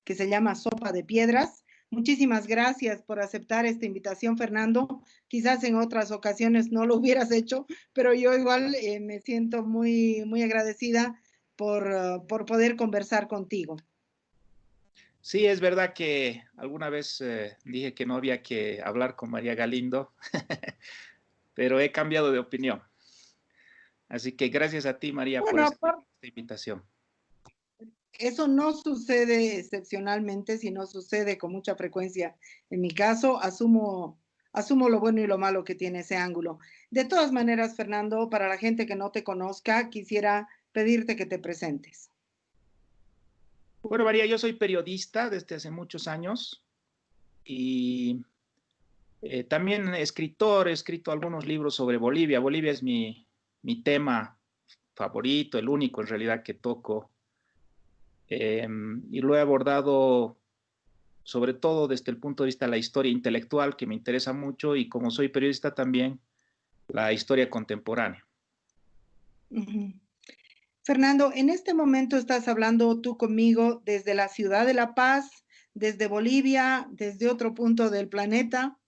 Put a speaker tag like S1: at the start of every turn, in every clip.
S1: que se llama Sopa de Piedras. Muchísimas gracias por aceptar esta invitación, Fernando. Quizás en otras ocasiones no lo hubieras hecho, pero yo igual me siento muy, muy agradecida por poder conversar contigo.
S2: Sí, es verdad que alguna vez dije que no había que hablar con María Galindo, pero he cambiado de opinión. Así que gracias a ti, María, por
S1: Bueno,
S2: esta invitación.
S1: eso no sucede excepcionalmente, sino sucede con mucha frecuencia. En mi caso, asumo lo bueno y lo malo que tiene ese ángulo. De todas maneras, Fernando, para la gente que no te conozca, quisiera pedirte que te presentes.
S2: Bueno, María, yo soy periodista desde hace muchos años y también escritor, he escrito algunos libros sobre Bolivia. Bolivia es mi tema favorito, el único en realidad que toco. Y lo he abordado sobre todo desde el punto de vista de la historia intelectual, que me interesa mucho, y como soy periodista también, la historia contemporánea.
S1: Fernando, en este momento estás hablando tú conmigo desde la ciudad de La Paz, desde Bolivia, desde otro punto del planeta.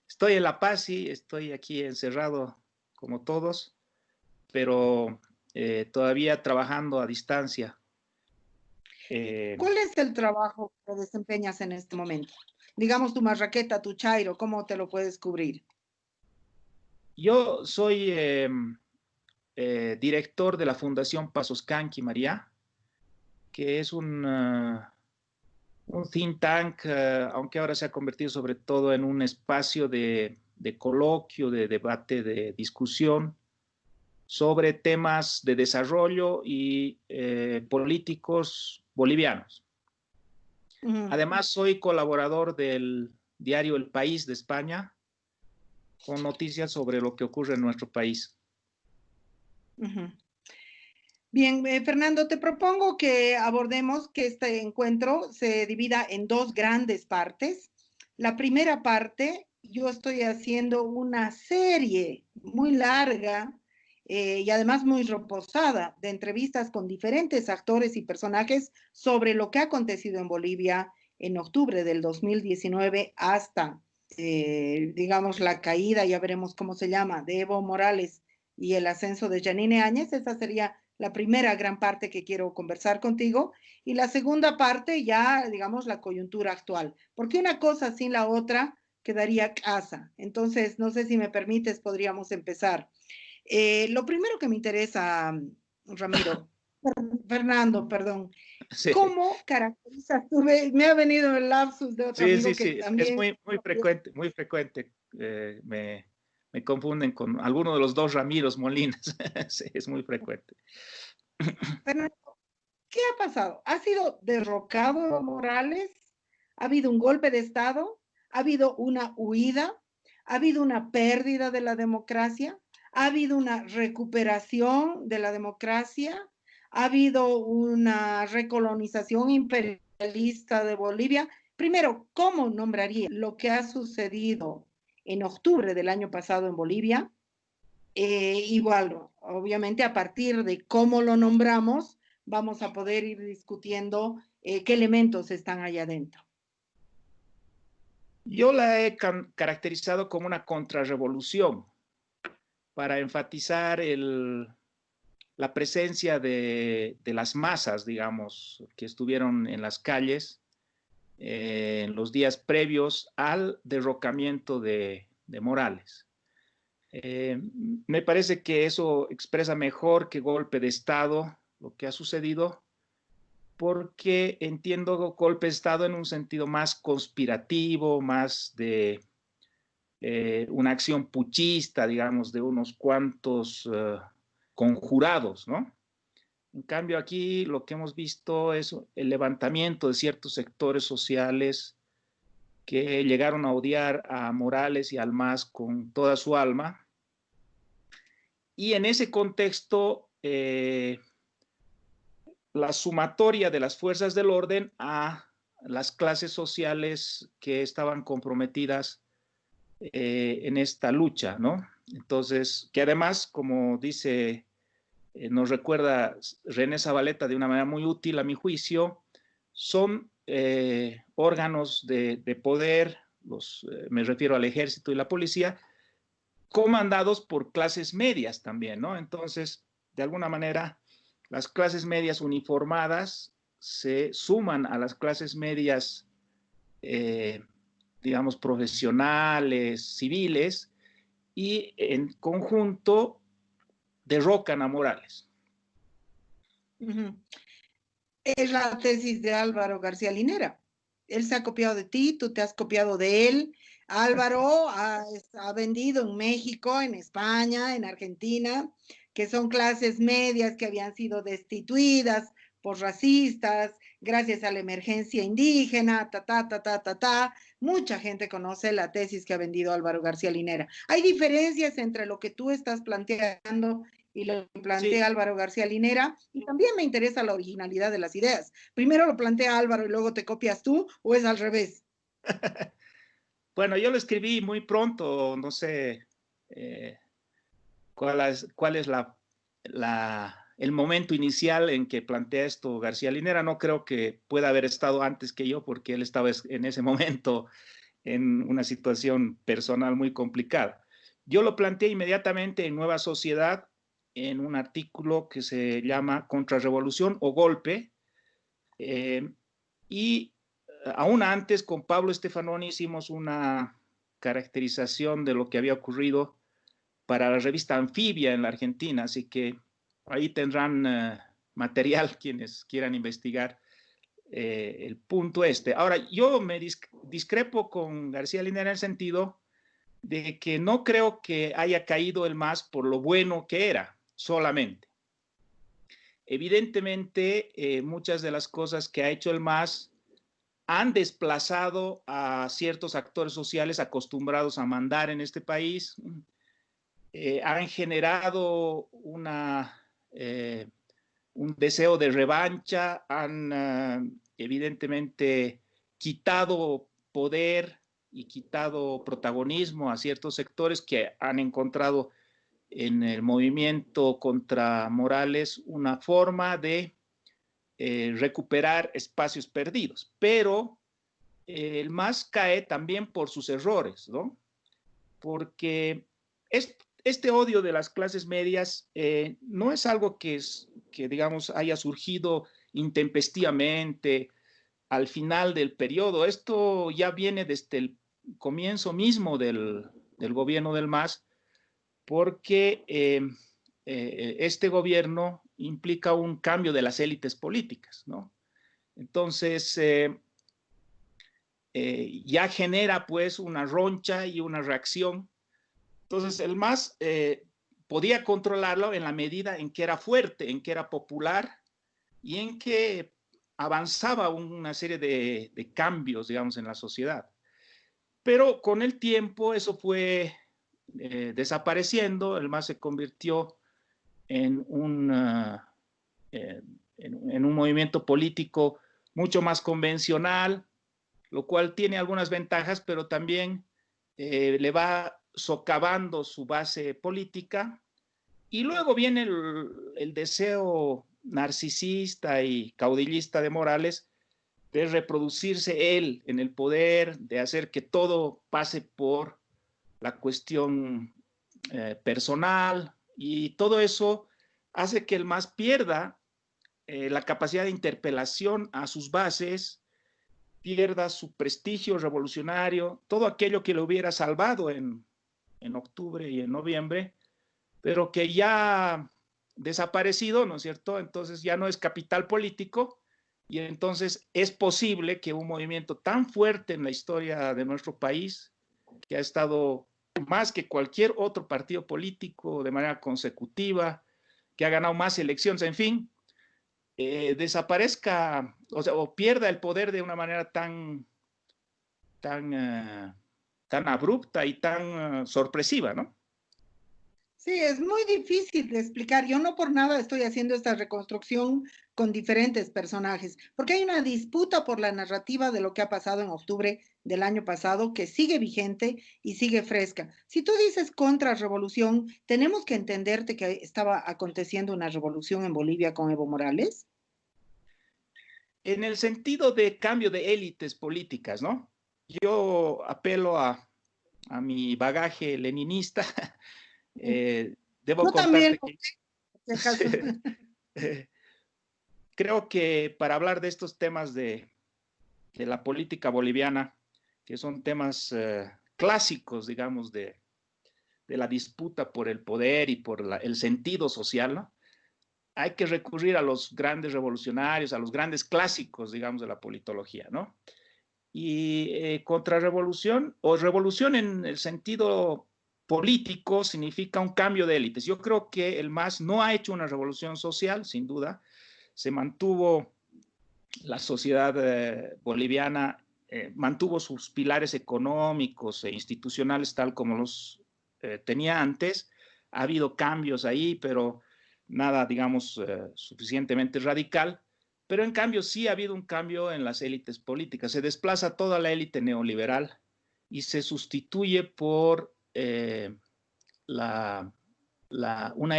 S2: Estoy en La Paz, sí, estoy aquí encerrado como todos, pero todavía trabajando a distancia.
S1: ¿Cuál es el trabajo que desempeñas en este momento? Digamos tu marraqueta, tu chairo, ¿cómo te lo puedes cubrir?
S2: Yo soy director de la Fundación Pasos Canqui, María, que es un think tank, aunque ahora se ha convertido sobre todo en un espacio de coloquio, de debate, de discusión sobre temas de desarrollo y políticos bolivianos. Además, soy colaborador del diario El País de España, con noticias sobre lo que ocurre en nuestro país.
S1: Bien, Fernando, te propongo que abordemos que este encuentro se divida en dos grandes partes. La primera parte, yo estoy haciendo una serie muy larga y además muy reposada de entrevistas con diferentes actores y personajes sobre lo que ha acontecido en Bolivia en octubre del 2019 hasta, digamos, la caída, ya veremos cómo se llama, de Evo Morales y el ascenso de Yanine Áñez. Esa sería la primera gran parte que quiero conversar contigo, y la segunda parte ya, digamos, la coyuntura actual, porque una cosa sin la otra quedaría casa. Entonces, no sé si me permites, podríamos empezar. Lo primero que me interesa, Ramiro, Fernando, perdón,
S2: Sí.
S1: ¿cómo caracterizas tú? Me ha venido el lapsus de otro amigo que
S2: Sí.
S1: también...
S2: Es muy frecuente, muy frecuente. Me confunden con alguno de los dos Ramiros Molinas. Sí, es muy frecuente.
S1: Fernando, ¿qué ha pasado? ¿Ha sido derrocado Evo Morales? ¿Ha habido un golpe de Estado? ¿Ha habido una huida? ¿Ha habido una pérdida de la democracia? ¿Ha habido una recuperación de la democracia? ¿Ha habido una recolonización imperialista de Bolivia? Primero, ¿cómo nombraría lo que ha sucedido en octubre del año pasado en Bolivia? Igual, obviamente, a partir de cómo lo nombramos, vamos a poder ir discutiendo qué elementos están allá adentro.
S2: Yo la he caracterizado como una contrarrevolución para enfatizar la presencia de las masas, digamos, que estuvieron en las calles en los días previos al derrocamiento de Morales. Me parece que eso expresa mejor que golpe de Estado lo que ha sucedido, porque entiendo golpe de Estado en un sentido más conspirativo, más de una acción puchista, digamos, de unos cuantos conjurados, ¿no? En cambio, aquí lo que hemos visto es el levantamiento de ciertos sectores sociales que llegaron a odiar a Morales y al MAS con toda su alma. Y en ese contexto, la sumatoria de las fuerzas del orden a las clases sociales que estaban comprometidas en esta lucha, ¿no? Entonces, que además, como dice, nos recuerda René Zabaleta de una manera muy útil a mi juicio, son órganos de poder, me refiero al ejército y la policía, comandados por clases medias también, ¿no? Entonces, de alguna manera, las clases medias uniformadas se suman a las clases medias, digamos, profesionales, civiles, y en conjunto derrocan a Morales.
S1: Es la tesis de Álvaro García Linera. Él se ha copiado de ti, tú te has copiado de él. Álvaro ha vendido en México, en España, en Argentina, que son clases medias que habían sido destituidas por racistas, gracias a la emergencia indígena, Mucha gente conoce la tesis que ha vendido Álvaro García Linera. Hay diferencias entre lo que tú estás planteando y lo plantea
S2: Sí.
S1: Álvaro García Linera, y también me interesa la originalidad de las ideas. Primero lo plantea Álvaro y luego te copias tú, ¿o es al revés?
S2: Bueno, yo lo escribí muy pronto, no sé cuál es el momento inicial en que plantea esto García Linera. No creo que pueda haber estado antes que yo, porque él estaba en ese momento en una situación personal muy complicada. Yo lo planteé inmediatamente en Nueva Sociedad, en un artículo que se llama Contrarrevolución o Golpe, y aún antes con Pablo Stefanoni hicimos una caracterización de lo que había ocurrido para la revista Anfibia en la Argentina, así que ahí tendrán material quienes quieran investigar el punto este. Ahora, yo me discrepo con García Linera en el sentido de que no creo que haya caído el MAS por lo bueno que era, solamente. Evidentemente, muchas de las cosas que ha hecho el MAS han desplazado a ciertos actores sociales acostumbrados a mandar en este país, han generado un deseo de revancha, han evidentemente quitado poder y quitado protagonismo a ciertos sectores que han encontrado en el movimiento contra Morales una forma de recuperar espacios perdidos. Pero el MAS cae también por sus errores, ¿no? Porque este odio de las clases medias no es algo que digamos, haya surgido intempestivamente al final del periodo. Esto ya viene desde el comienzo mismo del gobierno del MAS, porque este gobierno implica un cambio de las élites políticas, ¿no? Entonces, ya genera pues una roncha y una reacción. Entonces, el MAS podía controlarlo en la medida en que era fuerte, en que era popular y en que avanzaba una serie de cambios, digamos, en la sociedad. Pero con el tiempo eso fue desapareciendo, el MAS se convirtió en en un movimiento político mucho más convencional, lo cual tiene algunas ventajas, pero también le va socavando su base política. Y luego viene el deseo narcisista y caudillista de Morales de reproducirse él en el poder, de hacer que todo pase por la cuestión personal, y todo eso hace que el MAS pierda la capacidad de interpelación a sus bases, pierda su prestigio revolucionario, todo aquello que lo hubiera salvado en octubre y en noviembre, pero que ya ha desaparecido, ¿no es cierto? Entonces ya no es capital político, y entonces es posible que un movimiento tan fuerte en la historia de nuestro país, que ha estado más que cualquier otro partido político de manera consecutiva, que ha ganado más elecciones, en fin, desaparezca, o sea, o pierda el poder de una manera tan abrupta y tan sorpresiva, ¿no?
S1: Sí, es muy difícil de explicar. Yo no por nada estoy haciendo esta reconstrucción con diferentes personajes, porque hay una disputa por la narrativa de lo que ha pasado en octubre del año pasado, que sigue vigente y sigue fresca. Si tú dices contrarrevolución, ¿tenemos que entenderte que estaba aconteciendo una revolución en Bolivia con Evo Morales?
S2: en el sentido de cambio de élites políticas, ¿no? Yo apelo a mi bagaje leninista. Debo
S1: Yo también,
S2: contarte que
S1: si acaso.
S2: creo que para hablar de estos temas de la política boliviana, que son temas clásicos, digamos, de la disputa por el poder y por el sentido social, ¿no? Hay que recurrir a los grandes revolucionarios, a los grandes clásicos, digamos, de la politología, ¿no? Y contrarrevolución o revolución en el sentido político significa un cambio de élites. Yo creo que el MAS no ha hecho una revolución social, sin duda. Se mantuvo la sociedad boliviana, mantuvo sus pilares económicos e institucionales tal como los tenía antes. Ha habido cambios ahí, pero nada, digamos, suficientemente radical. Pero en cambio sí ha habido un cambio en las élites políticas. Se desplaza toda la élite neoliberal y se sustituye por una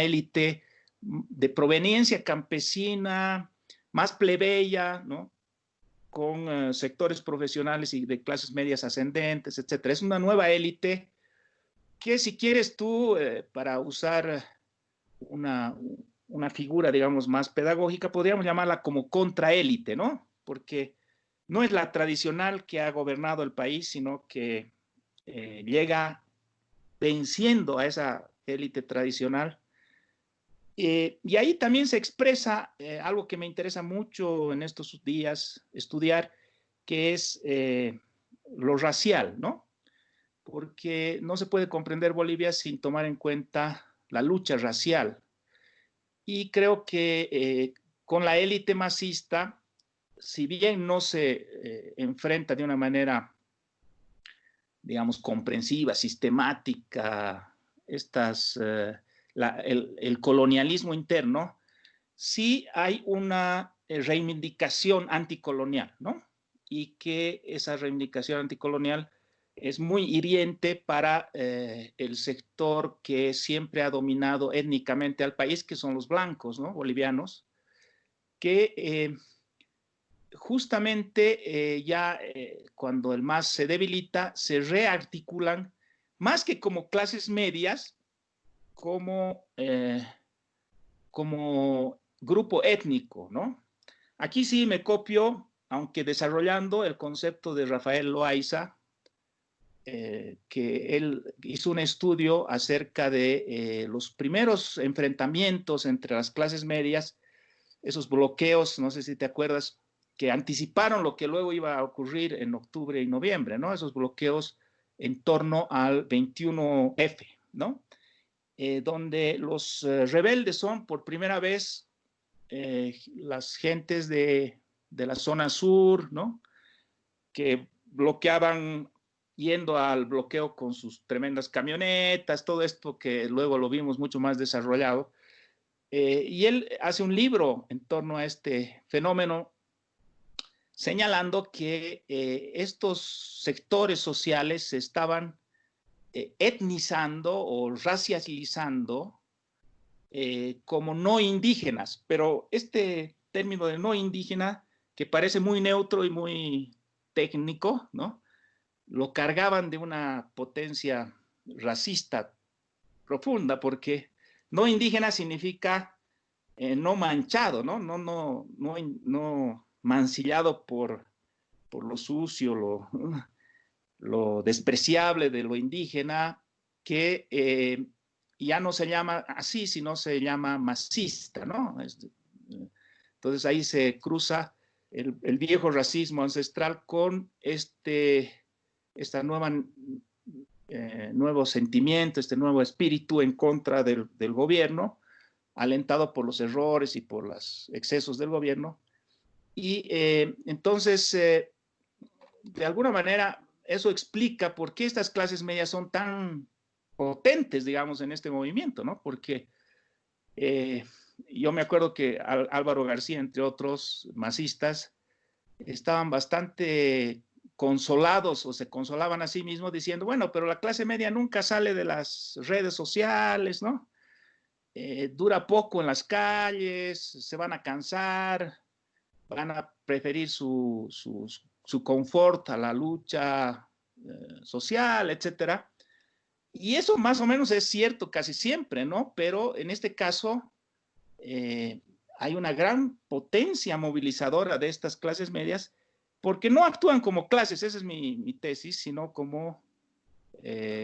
S2: élite de proveniencia campesina, más plebeya, ¿no? Con sectores profesionales y de clases medias ascendentes, etcétera. Es una nueva élite que, si quieres tú, para usar una figura, digamos, más pedagógica, podríamos llamarla como contraélite, ¿no? Porque no es la tradicional que ha gobernado el país, sino que llega venciendo a esa élite tradicional. Y ahí también se expresa algo que me interesa mucho en estos días estudiar, que es lo racial, ¿no? Porque no se puede comprender Bolivia sin tomar en cuenta la lucha racial. Y creo que con la élite masista, si bien no se enfrenta de una manera, digamos, comprensiva, sistemática, el colonialismo interno, sí hay una reivindicación anticolonial, ¿no? Y que esa reivindicación anticolonial es muy hiriente para el sector que siempre ha dominado étnicamente al país, que son los blancos, ¿no? Bolivianos, que justamente ya cuando el MAS se debilita, se rearticulan más que como clases medias, como grupo étnico, ¿no? Aquí sí me copio, aunque desarrollando el concepto de Rafael Loaiza, que él hizo un estudio acerca de los primeros enfrentamientos entre las clases medias, esos bloqueos, no sé si te acuerdas, que anticiparon lo que luego iba a ocurrir en octubre y noviembre, ¿no? Esos bloqueos en torno al 21F, ¿no? Donde los rebeldes son por primera vez las gentes de la zona sur, ¿no? Que bloqueaban yendo al bloqueo con sus tremendas camionetas, todo esto que luego lo vimos mucho más desarrollado. Y él hace un libro en torno a este fenómeno, señalando que estos sectores sociales se estaban etnizando o racializando como no indígenas, pero este término de no indígena, que parece muy neutro y muy técnico, ¿no? Lo cargaban de una potencia racista profunda, porque no indígena significa no manchado, ¿no? No mancillado por lo sucio, lo despreciable de lo indígena, que ya no se llama así, sino se llama masista, ¿no? Entonces ahí se cruza el viejo racismo ancestral con nuevo sentimiento, este nuevo espíritu en contra del gobierno, alentado por los errores y por los excesos del gobierno. Y entonces, de alguna manera, eso explica por qué estas clases medias son tan potentes, digamos, en este movimiento, ¿no? Porque yo me acuerdo que Álvaro García, entre otros masistas, estaban bastante consolados o se consolaban a sí mismos diciendo, bueno, pero la clase media nunca sale de las redes sociales, ¿no? Dura poco en las calles, se van a cansar, van a preferir su confort a la lucha social, etcétera. Y eso más o menos es cierto casi siempre, ¿no? Pero en este caso hay una gran potencia movilizadora de estas clases medias porque no actúan como clases, esa es mi tesis, sino como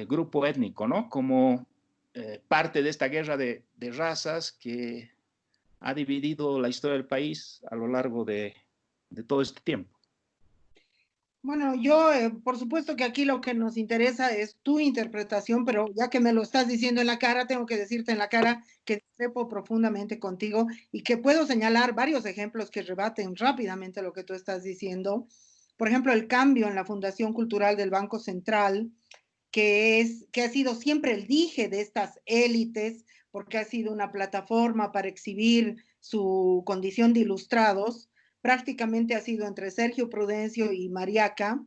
S2: grupo étnico, ¿no? Como parte de esta guerra de razas que ha dividido la historia del país a lo largo de todo este tiempo.
S1: Bueno, yo, por supuesto que aquí lo que nos interesa es tu interpretación, pero ya que me lo estás diciendo en la cara, tengo que decirte en la cara que discrepo profundamente contigo y que puedo señalar varios ejemplos que rebaten rápidamente lo que tú estás diciendo. Por ejemplo, el cambio en la Fundación Cultural del Banco Central, que ha sido siempre el dije de estas élites, porque ha sido una plataforma para exhibir su condición de ilustrados, prácticamente ha sido entre Sergio Prudencio y Mariaca,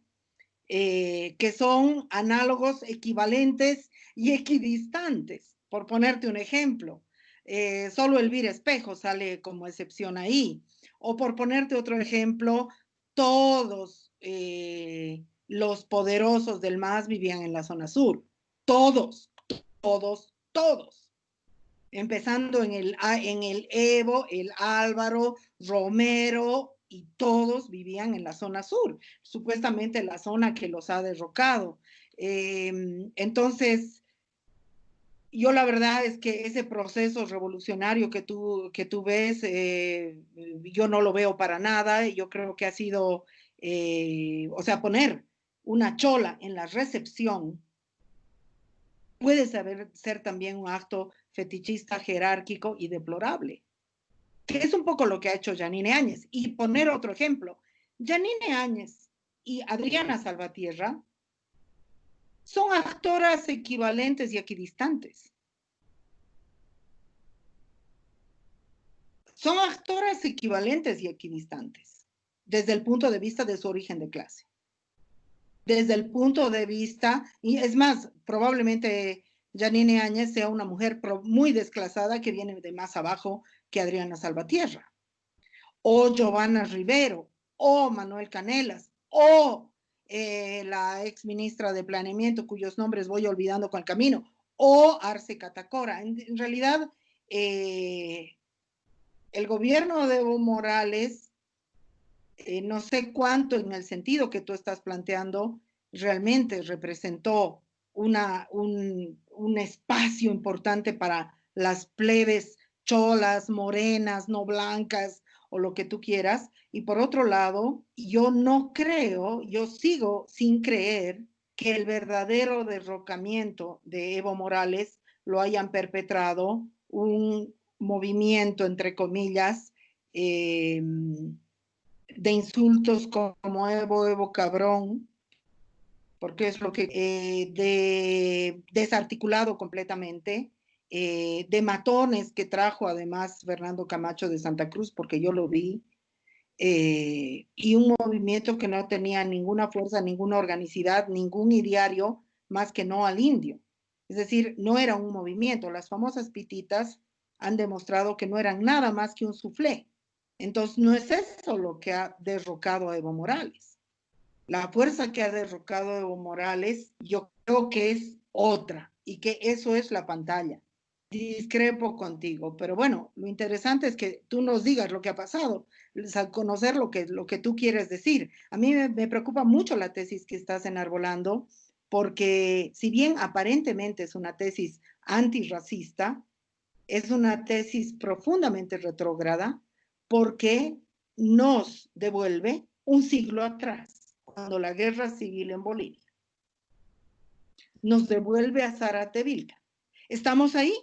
S1: que son análogos equivalentes y equidistantes, por ponerte un ejemplo. Solo Elvira Espejo sale como excepción ahí. O por ponerte otro ejemplo, todos los poderosos del MAS vivían en la zona sur. Todos, todos, todos. Empezando en el Evo, el Álvaro, Romero, y todos vivían en la zona sur, supuestamente la zona que los ha derrocado. Entonces, yo la verdad es que ese proceso revolucionario que tú ves, yo no lo veo para nada. Yo creo que ha sido, o sea, poner una chola en la recepción puede ser también un acto fetichista, jerárquico y deplorable, que es un poco lo que ha hecho Yanine Áñez. Y poner otro ejemplo, Yanine Áñez y Adriana Salvatierra son actoras equivalentes y equidistantes. Son actoras equivalentes y equidistantes desde el punto de vista de su origen de clase. Desde el punto de vista, y es más, probablemente Yanine Áñez sea una mujer muy desclasada que viene de más abajo que Adriana Salvatierra, o Giovanna Rivero, o Manuel Canelas, o la ex ministra de Planeamiento, cuyos nombres voy olvidando con el camino, o Arce Catacora. En realidad, el gobierno de Evo Morales, no sé cuánto en el sentido que tú estás planteando, realmente representó un espacio importante para las plebes cholas, morenas, no blancas, o lo que tú quieras. Y por otro lado, yo no creo, yo sigo sin creer que el verdadero derrocamiento de Evo Morales lo hayan perpetrado un movimiento, entre comillas, de insultos como Evo, Evo cabrón, porque es lo que desarticulado completamente, de matones que trajo además Fernando Camacho de Santa Cruz, porque yo lo vi, y un movimiento que no tenía ninguna fuerza, ninguna organicidad, ningún ideario, más que no al indio. Es decir, no era un movimiento. Las famosas pititas han demostrado que no eran nada más que un suflé. Entonces, no es eso lo que ha derrocado a Evo Morales. La fuerza que ha derrocado a Evo Morales, yo creo que es otra, y que eso es la pantalla. Discrepo contigo, pero bueno, lo interesante es que tú nos digas lo que ha pasado, conocer lo que tú quieres decir. A mí me preocupa mucho la tesis que estás enarbolando, porque si bien aparentemente es una tesis antirracista, es una tesis profundamente retrógrada, porque nos devuelve un siglo atrás, cuando la guerra civil en Bolivia. Nos devuelve a Zárate Vilca. ¿Estamos ahí?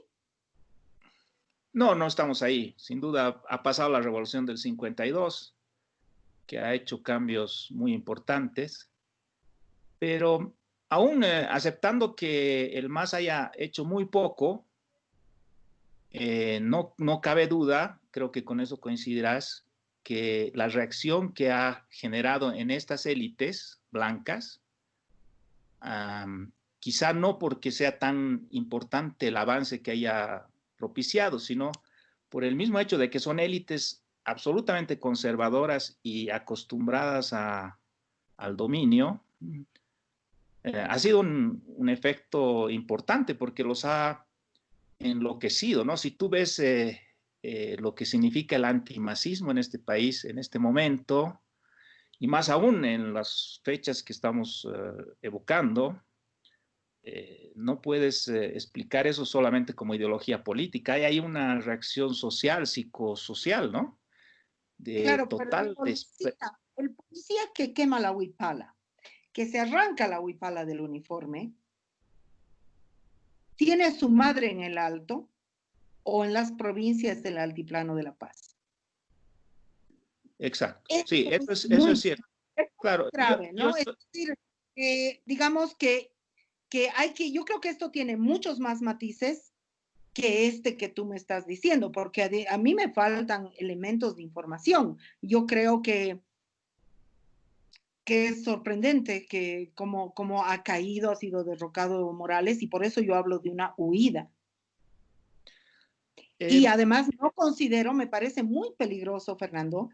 S2: No, no estamos ahí. Sin duda ha pasado la revolución del 52, que ha hecho cambios muy importantes, pero aún aceptando que el MAS haya hecho muy poco, no cabe duda, creo que con eso coincidirás, que la reacción que ha generado en estas élites blancas, quizá no porque sea tan importante el avance que haya propiciado, sino por el mismo hecho de que son élites absolutamente conservadoras y acostumbradas al dominio, ha sido un efecto importante porque los ha enloquecido, ¿no? Si tú ves lo que significa el antimasismo en este país en este momento, y más aún en las fechas que estamos evocando, no puedes explicar eso solamente como ideología política. Hay una reacción social, psicosocial, ¿no? De
S1: Claro, pero
S2: total
S1: el policía que quema la huipala, que se arranca la huipala del uniforme, tiene su madre en el Alto o en las provincias del Altiplano de La Paz.
S2: Exacto. Sí,
S1: Esto
S2: eso es cierto.
S1: es
S2: Claro,
S1: muy grave, ¿no? Es decir, digamos yo creo que esto tiene muchos más matices que este que tú me estás diciendo, porque a mí me faltan elementos de información. Yo creo que es sorprendente que como ha caído, ha sido derrocado Evo Morales, y por eso yo hablo de una huida. Y
S2: eh,
S1: además no considero, me parece muy peligroso, Fernando,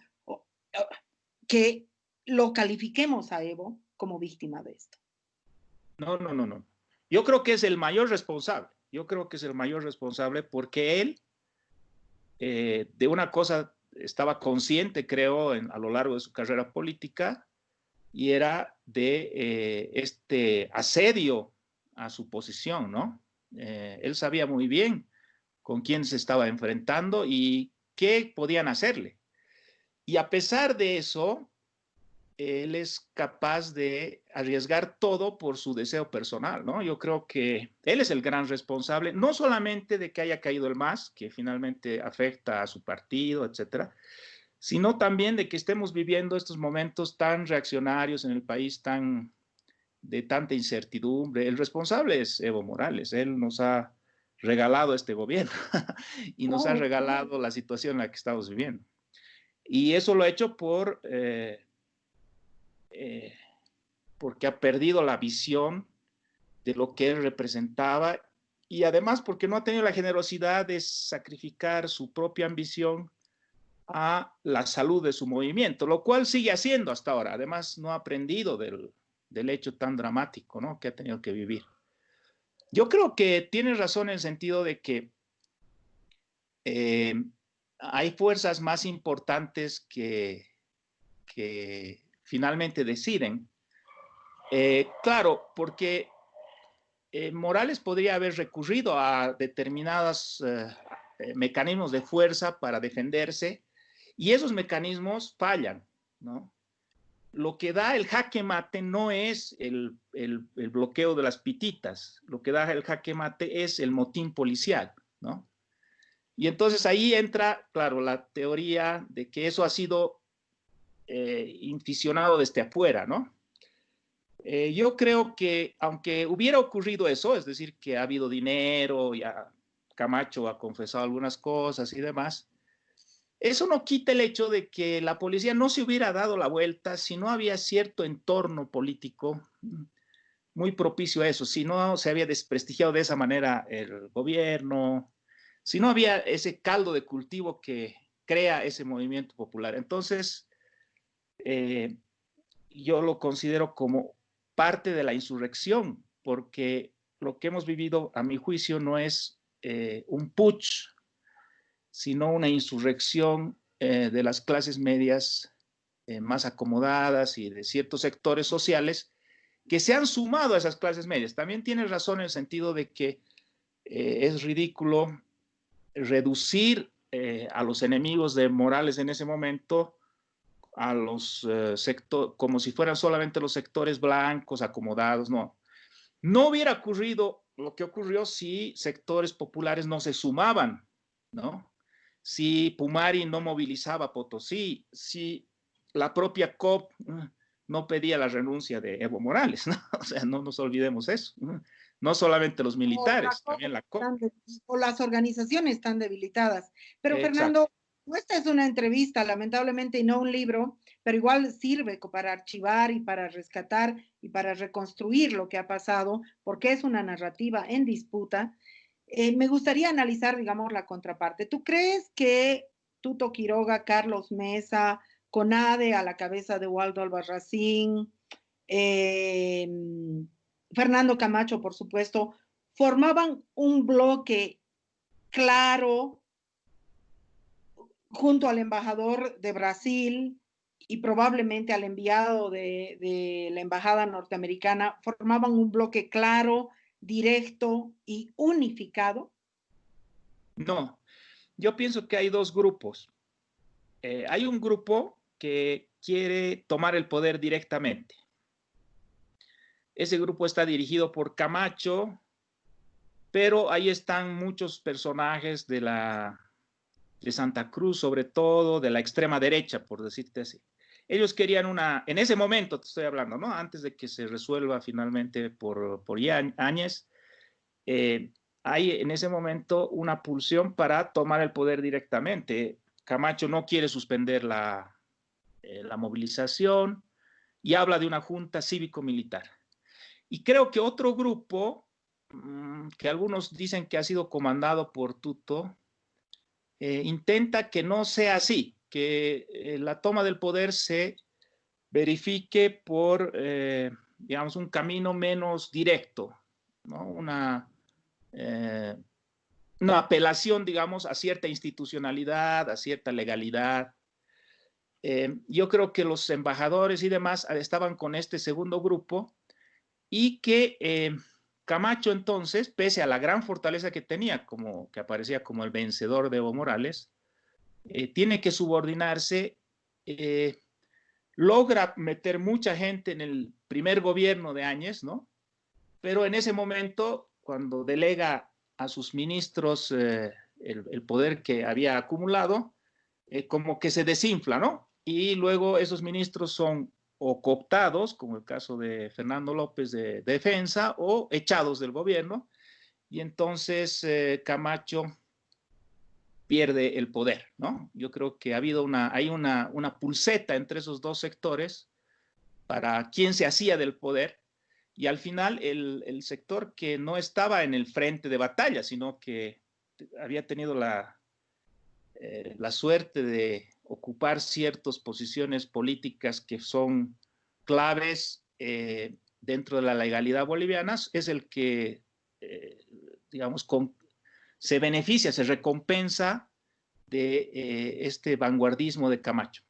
S1: que lo califiquemos a Evo como víctima de esto.
S2: no, no, no, no. Yo creo que es el mayor responsable. Yo creo que es el mayor responsable porque él de una cosa estaba consciente, creo, a lo largo de su carrera política, y era de este asedio a su posición, ¿no? Él sabía muy bien con quién se estaba enfrentando y qué podían hacerle. Y a pesar de eso, él es capaz de arriesgar todo por su deseo personal, ¿no? Yo creo que él es el gran responsable, no solamente de que haya caído el MAS, que finalmente afecta a su partido, etcétera, sino también de que estemos viviendo estos momentos tan reaccionarios en el país, de tanta incertidumbre. El responsable es Evo Morales, él nos ha regalado este gobierno y nos ha
S1: Oh,
S2: regalado la situación en la que estamos viviendo. Y eso lo ha hecho porque ha perdido la visión de lo que él representaba y además porque no ha tenido la generosidad de sacrificar su propia ambición a la salud de su movimiento, lo cual sigue haciendo hasta ahora. Además, no ha aprendido del hecho tan dramático, ¿no?, que ha tenido que vivir. Yo creo que tienes razón en el sentido de que eh, hay fuerzas más importantes que finalmente deciden. Claro, porque Morales podría haber recurrido a determinados mecanismos de fuerza para defenderse y esos mecanismos fallan, ¿no? Lo que da el jaque mate no es el bloqueo de las pititas, lo que da el jaque mate es el motín policial, ¿no? Y entonces ahí entra, claro, la teoría de que eso ha sido inficionado desde afuera, ¿no? Yo creo que aunque hubiera ocurrido eso, es decir, que ha habido dinero, ya Camacho ha confesado algunas cosas y demás, eso no quita el hecho de que la policía no se hubiera dado la vuelta si no había cierto entorno político muy propicio a eso, si no se había desprestigiado de esa manera el gobierno, si no había ese caldo de cultivo que crea ese movimiento popular. Entonces, yo lo considero como parte de la insurrección, porque lo que hemos vivido, a mi juicio, no es un putsch, sino una insurrección de las clases medias más acomodadas y de ciertos sectores sociales que se han sumado a esas clases medias. También tienes razón en el sentido de que es ridículo reducir a los enemigos de Morales en ese momento a los sectores, como si fueran solamente los sectores blancos, acomodados, no. No hubiera ocurrido lo que ocurrió si sectores populares no se sumaban, ¿no? Si Pumari no movilizaba a Potosí, si la propia COP no pedía la renuncia de Evo Morales, ¿no? O sea, no nos olvidemos eso. No solamente los militares, también la COP.
S1: O las organizaciones están debilitadas. Pero
S2: Exacto.
S1: Fernando, esta es una entrevista, lamentablemente, y no un libro, pero igual sirve para archivar y para rescatar y para reconstruir lo que ha pasado, porque es una narrativa en disputa. Me gustaría analizar, digamos, la contraparte. ¿Tú crees que Tuto Quiroga, Carlos Mesa, CONADE a la cabeza de Waldo Albarracín, eh, Fernando Camacho, por supuesto, formaban un bloque claro junto al embajador de Brasil y probablemente al enviado de la embajada norteamericana, formaban un bloque claro, directo y unificado.
S2: No, yo pienso que hay dos grupos. Hay un grupo que quiere tomar el poder directamente. Ese grupo está dirigido por Camacho, pero ahí están muchos personajes de Santa Cruz, sobre todo de la extrema derecha, por decirte así. Ellos querían en ese momento te estoy hablando, ¿no? Antes de que se resuelva finalmente por Áñez, hay en ese momento una pulsión para tomar el poder directamente. Camacho no quiere suspender la movilización y habla de una junta cívico-militar. Y creo que otro grupo, que algunos dicen que ha sido comandado por Tuto, intenta que no sea así, que la toma del poder se verifique por, digamos, un camino menos directo, ¿no? Una apelación, digamos, a cierta institucionalidad, a cierta legalidad. Yo creo que los embajadores y demás estaban con este segundo grupo y que Camacho entonces, pese a la gran fortaleza que tenía, como que aparecía como el vencedor de Evo Morales, tiene que subordinarse, logra meter mucha gente en el primer gobierno de Áñez, ¿no? Pero en ese momento, cuando delega a sus ministros el poder que había acumulado, como que se desinfla, ¿no? Y luego esos ministros son o cooptados, como el caso de Fernando López de Defensa, o echados del gobierno, y entonces Camacho pierde el poder, ¿no? Yo creo que hay una pulseta entre esos dos sectores para quién se hacía del poder, y al final el sector que no estaba en el frente de batalla, sino que había tenido la suerte de ocupar ciertas posiciones políticas que son claves dentro de la legalidad boliviana, es el que, digamos, se beneficia, se recompensa de este vanguardismo de Camacho.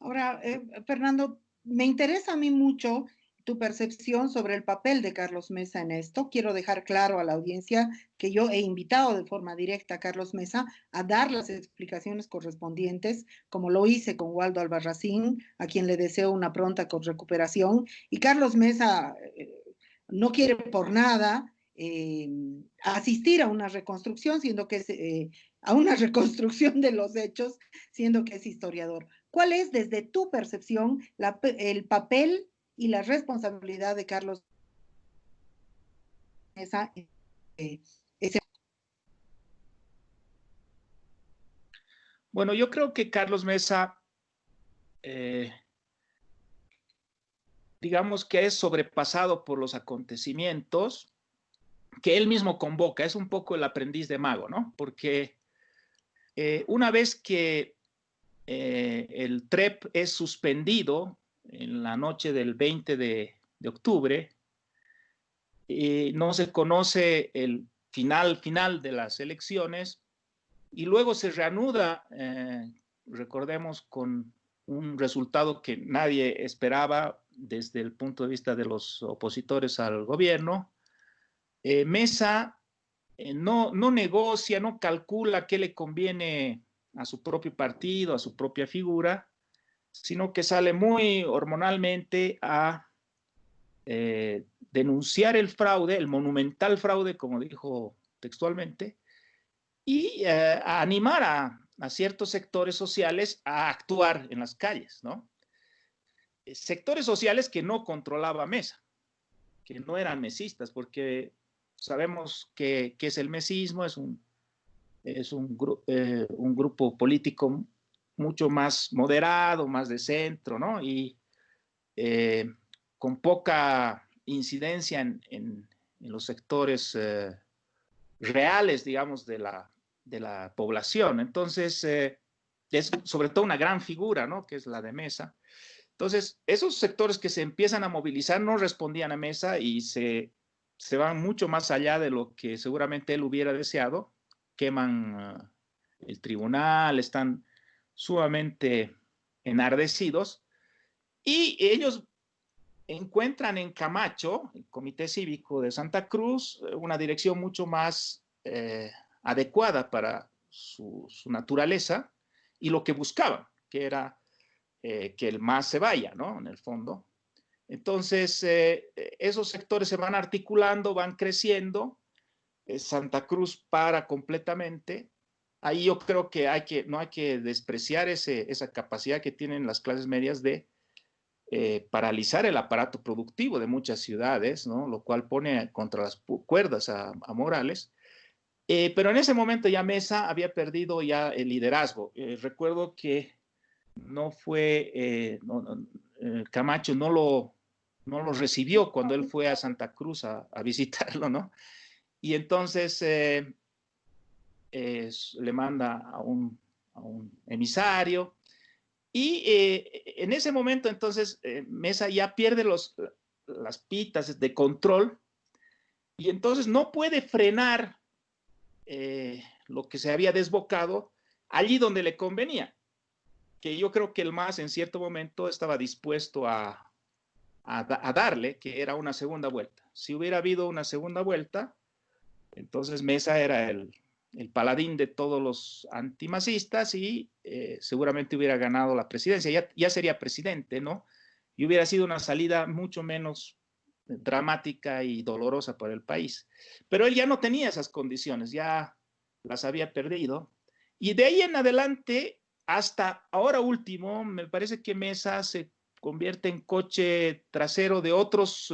S1: Ahora, Fernando, me interesa a mí mucho tu percepción sobre el papel de Carlos Mesa en esto. Quiero dejar claro a la audiencia que yo he invitado de forma directa a Carlos Mesa a dar las explicaciones correspondientes, como lo hice con Waldo Albarracín, a quien le deseo una pronta recuperación. Y Carlos Mesa no quiere por nada asistir a una reconstrucción, siendo que es, a una reconstrucción de los hechos, siendo que es historiador. ¿Cuál es, desde tu percepción, el papel y la responsabilidad de Carlos Mesa?
S2: Bueno, yo creo que Carlos Mesa, digamos que es sobrepasado por los acontecimientos que él mismo convoca. Es un poco el aprendiz de mago, ¿no? Porque una vez que el TREP es suspendido en la noche del 20 de octubre, no se conoce el final de las elecciones y luego se reanuda, recordemos, con un resultado que nadie esperaba desde el punto de vista de los opositores al gobierno. Mesa no negocia, no calcula qué le conviene a su propio partido, a su propia figura, sino que sale muy hormonalmente a denunciar el fraude, el monumental fraude, como dijo textualmente, y a animar a ciertos sectores sociales a actuar en las calles, ¿no? Sectores sociales que no controlaba Mesa, que no eran mesistas, porque sabemos que es el mesismo, es un grupo político mucho más moderado, más de centro, ¿no? Y con poca incidencia en los sectores reales, digamos, de la población. Entonces, es sobre todo una gran figura, ¿no? Que es la de Mesa. Entonces, esos sectores que se empiezan a movilizar no respondían a Mesa y se van mucho más allá de lo que seguramente él hubiera deseado. Queman el tribunal, están sumamente enardecidos y ellos encuentran en Camacho, el Comité Cívico de Santa Cruz, una dirección mucho más adecuada para su naturaleza y lo que buscaban, que era que el MAS se vaya, ¿no? En el fondo. Entonces, esos sectores se van articulando, van creciendo, Santa Cruz para completamente. Ahí yo creo que no hay que despreciar esa capacidad que tienen las clases medias de paralizar el aparato productivo de muchas ciudades, ¿no? Lo cual pone contra las cuerdas a Morales. Pero en ese momento ya Mesa había perdido ya el liderazgo. Recuerdo que no fue, Camacho no lo recibió cuando él fue a Santa Cruz a visitarlo, ¿no? Y entonces le manda a un emisario y en ese momento entonces Mesa ya pierde las pitas de control y entonces no puede frenar lo que se había desbocado allí donde le convenía, que yo creo que el MAS en cierto momento estaba dispuesto a darle, que era una segunda vuelta. Si hubiera habido una segunda vuelta, entonces Mesa era el paladín de todos los antimasistas y seguramente hubiera ganado la presidencia, ya sería presidente, ¿no? Y hubiera sido una salida mucho menos dramática y dolorosa para el país. Pero él ya no tenía esas condiciones, ya las había perdido. Y de ahí en adelante, hasta ahora último, me parece que Mesa se convierte en coche trasero de otras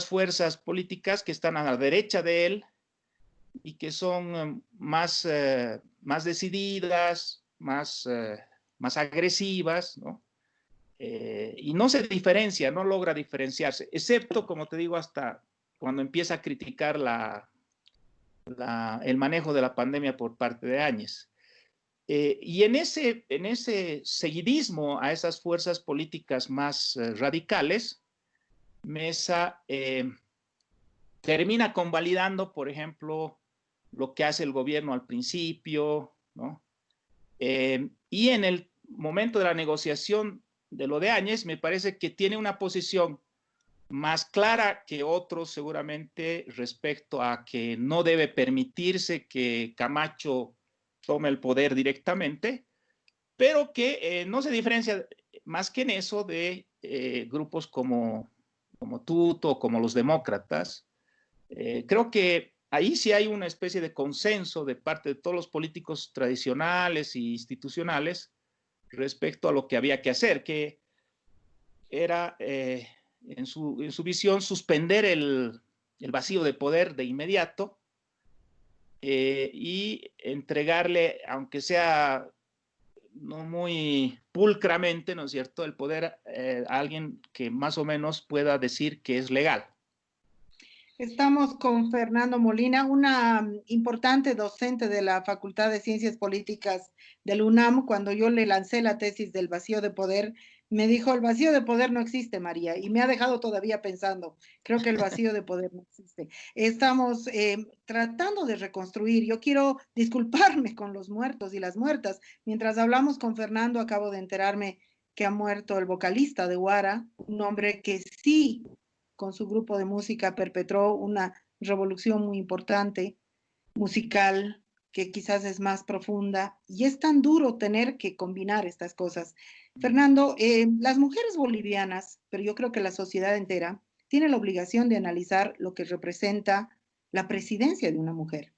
S2: fuerzas políticas que están a la derecha de él y que son más decididas, más agresivas, ¿no? Y no se diferencia, no logra diferenciarse, excepto, como te digo, hasta cuando empieza a criticar el manejo de la pandemia por parte de Áñez. Y en ese seguidismo a esas fuerzas políticas más radicales, Mesa termina convalidando, por ejemplo, lo que hace el gobierno al principio, ¿no? Y en el momento de la negociación de lo de Áñez, me parece que tiene una posición más clara que otros seguramente respecto a que no debe permitirse que Camacho tome el poder directamente, pero que no se diferencia más que en eso de grupos como Tuto, como los demócratas. Creo que ahí sí hay una especie de consenso de parte de todos los políticos tradicionales e institucionales respecto a lo que había que hacer, que era, en su visión, suspender el vacío de poder de inmediato y entregarle, aunque sea no muy pulcramente, ¿no es cierto?, el poder a alguien que más o menos pueda decir que es legal.
S1: Estamos con Fernando Molina, una importante docente de la Facultad de Ciencias Políticas del UNAM. Cuando yo le lancé la tesis del vacío de poder, me dijo, el vacío de poder no existe, María, y me ha dejado todavía pensando, creo que el vacío de poder no existe. Estamos tratando de reconstruir. Yo quiero disculparme con los muertos y las muertas. Mientras hablamos con Fernando, acabo de enterarme que ha muerto el vocalista de Guara, un hombre que sí, con su grupo de música perpetró una revolución muy importante, musical, que quizás es más profunda, y es tan duro tener que combinar estas cosas. Fernando, las mujeres bolivianas, pero yo creo que la sociedad entera, tiene la obligación de analizar lo que representa la presidencia de una mujer.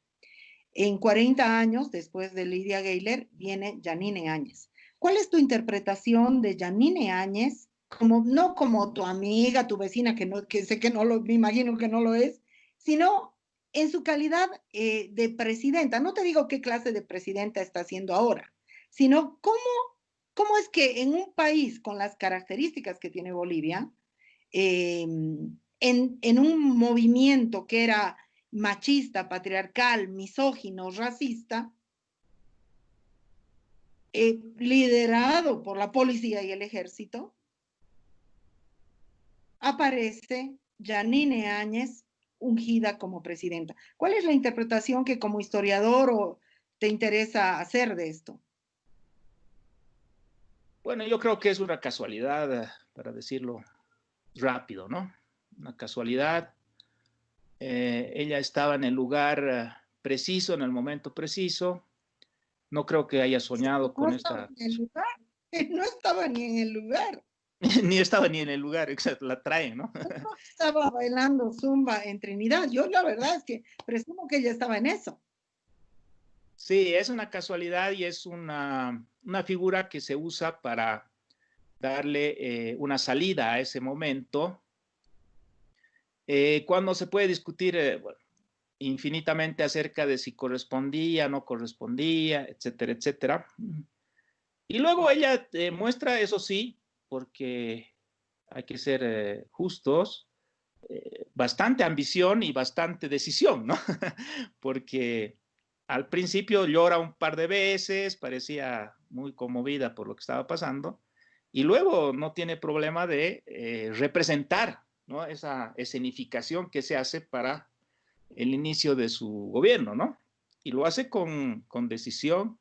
S1: En 40 años, después de Lidia Gayler, viene Yanine Áñez. ¿Cuál es tu interpretación de Yanine Áñez? No como tu amiga, tu vecina, que sé que no lo, me imagino que no lo es, sino en su calidad de presidenta. No te digo qué clase de presidenta está haciendo ahora, sino cómo es que en un país con las características que tiene Bolivia, en un movimiento que era machista, patriarcal, misógino, racista, liderado por la policía y el ejército, aparece Yanine Áñez ungida como presidenta. ¿Cuál es la interpretación que como historiador te interesa hacer de esto?
S2: Bueno, yo creo que es una casualidad, para decirlo rápido, ¿no? Una casualidad. Ella estaba en el lugar preciso, en el momento preciso. No creo que haya soñado
S1: No
S2: con
S1: estaba
S2: esta...
S1: en el lugar, no estaba ni en el lugar.
S2: Ni estaba ni en el lugar, exacto, la traen, ¿no?
S1: No estaba bailando zumba en Trinidad. Yo la verdad es que presumo que ella estaba en eso.
S2: Sí, es una casualidad y es una figura que se usa para darle una salida a ese momento, cuando se puede discutir bueno, infinitamente acerca de si correspondía, no correspondía, etcétera, etcétera. Y luego ella muestra, eso sí, porque hay que ser justos, bastante ambición y bastante decisión, ¿no? Porque al principio llora un par de veces, parecía muy conmovida por lo que estaba pasando, y luego no tiene problema de representar, ¿no? Esa escenificación que se hace para el inicio de su gobierno, ¿no? Y lo hace con decisión.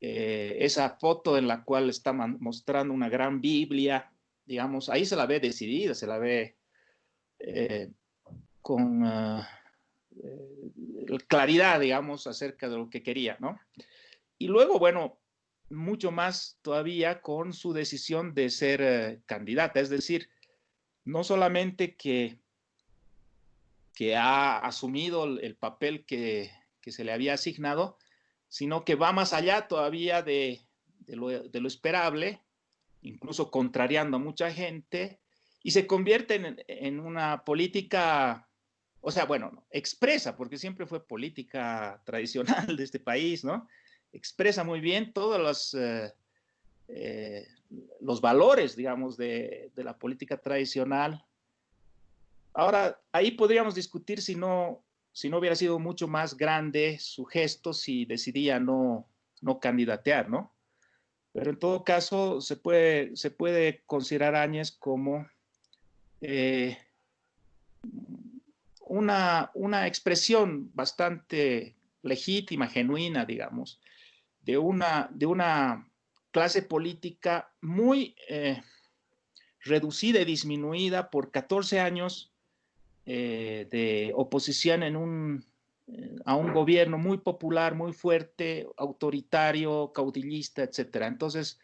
S2: Esa foto en la cual está mostrando una gran Biblia, digamos, ahí se la ve decidida, se la ve eh, con claridad, digamos, acerca de lo que quería, ¿no? Y luego, bueno, mucho más todavía con su decisión de ser candidata, es decir, no solamente que ha asumido el papel que se le había asignado, sino que va más allá todavía de lo esperable, incluso contrariando a mucha gente, y se convierte en una política, o sea, bueno, no, expresa, porque siempre fue política tradicional de este país, ¿no? Expresa muy bien todos los valores, digamos, de la política tradicional. Ahora, ahí podríamos discutir si no hubiera sido mucho más grande su gesto si decidía no candidatear, ¿no? Pero en todo caso, se puede considerar a Áñez como eh, una expresión bastante legítima, genuina, digamos, de una clase política muy reducida y disminuida por 14 años de oposición a un gobierno muy popular, muy fuerte, autoritario, caudillista, etcétera. Entonces,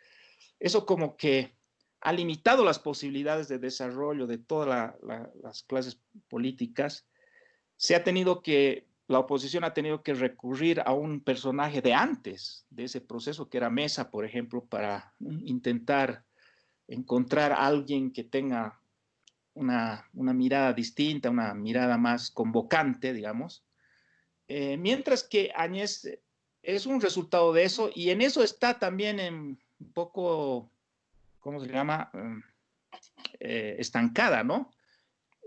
S2: eso como que ha limitado las posibilidades de desarrollo de todas las clases políticas. La oposición ha tenido que recurrir a un personaje de antes de ese proceso, que era Mesa, por ejemplo, para intentar encontrar a alguien que tenga una mirada distinta, una mirada más convocante, digamos. Mientras que Áñez es un resultado de eso, y en eso está también un poco, ¿cómo se llama? Estancada, ¿no?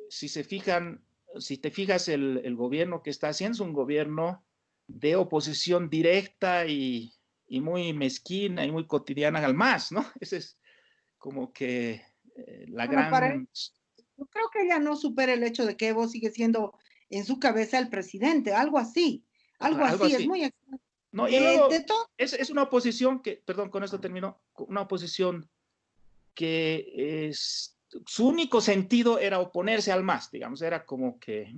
S2: Si se fijan, si te fijas, el gobierno que está haciendo es un gobierno de oposición directa y muy mezquina y muy cotidiana al MAS, ¿no? Ese es como que la
S1: Bueno,
S2: gran...
S1: yo creo que ella no supera el hecho de que Evo sigue siendo en su cabeza el presidente, algo
S2: Algo
S1: así, es
S2: así.
S1: muy
S2: No, y luego
S1: de todo.
S2: es una oposición que, perdón, con esto termino, una oposición que su único sentido era oponerse al MAS, digamos, era como que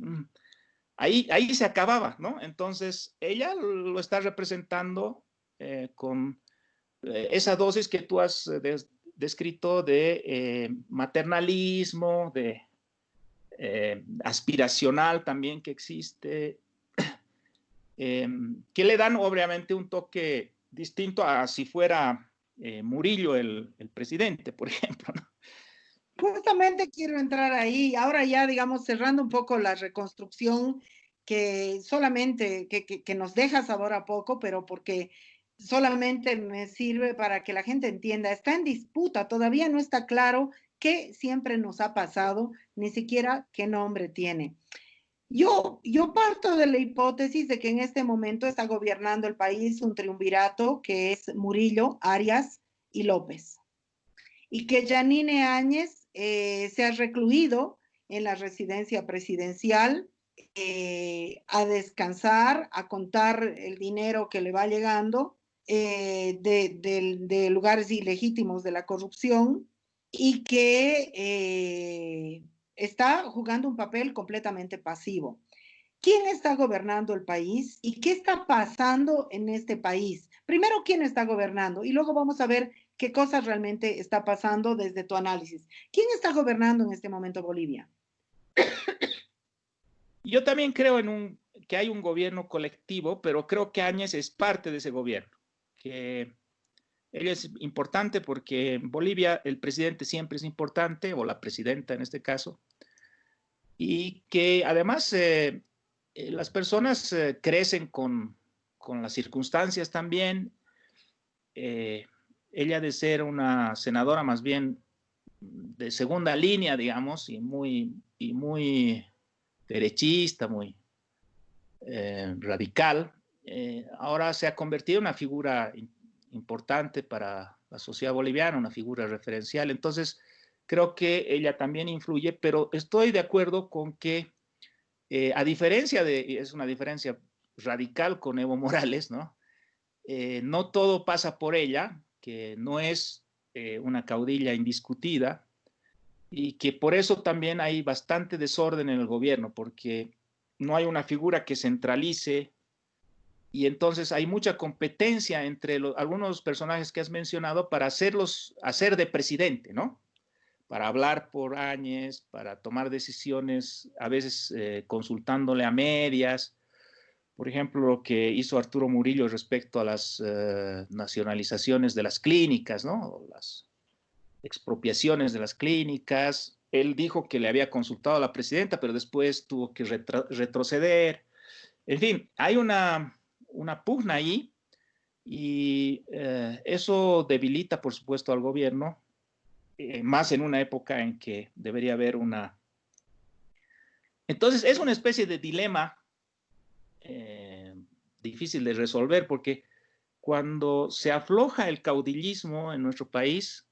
S2: ahí se acababa, ¿no? Entonces, ella lo está representando con esa dosis que tú has descrito de maternalismo, de aspiracional también que existe, que le dan obviamente un toque distinto a si fuera Murillo el presidente, por ejemplo, ¿no?
S1: Justamente quiero entrar ahí, ahora ya, digamos, cerrando un poco la reconstrucción que solamente, que nos deja sabor a poco, pero porque solamente me sirve para que la gente entienda, está en disputa, todavía no está claro qué siempre nos ha pasado, ni siquiera qué nombre tiene. Yo parto de la hipótesis de que en este momento está gobernando el país un triunvirato que es Murillo, Arias y López. Y que Yanine Áñez se ha recluido en la residencia presidencial a descansar, a contar el dinero que le va llegando de lugares ilegítimos de la corrupción y que está jugando un papel completamente pasivo. ¿Quién está gobernando el país y qué está pasando en este país? Primero, ¿quién está gobernando? Y luego vamos a ver qué cosas realmente está pasando desde tu análisis. ¿Quién está gobernando en este momento Bolivia?
S2: Yo también creo que hay un gobierno colectivo, pero creo que Áñez es parte de ese gobierno, que él es importante porque en Bolivia el presidente siempre es importante, o la presidenta en este caso, y que además las personas crecen con las circunstancias también. Eh, ella de ser una senadora más bien de segunda línea, digamos, y muy derechista, muy radical, ahora se ha convertido en una figura importante para la sociedad boliviana, una figura referencial. Entonces, creo que ella también influye, pero estoy de acuerdo con que, a diferencia es una diferencia radical con Evo Morales, ¿no? No todo pasa por ella, que no es una caudilla indiscutida, y que por eso también hay bastante desorden en el gobierno, porque no hay una figura que centralice y entonces hay mucha competencia entre algunos personajes que has mencionado para hacer de presidente, ¿no? Para hablar por Áñez, para tomar decisiones, a veces consultándole a medias. Por ejemplo, lo que hizo Arturo Murillo respecto a las nacionalizaciones de las clínicas, ¿no? Las expropiaciones de las clínicas. Él dijo que le había consultado a la presidenta, pero después tuvo que retroceder. En fin, hay una pugna ahí y eso debilita, por supuesto, al gobierno, más en una época en que debería haber una... Entonces, es una especie de dilema eh, difícil de resolver porque cuando se afloja el caudillismo en nuestro país,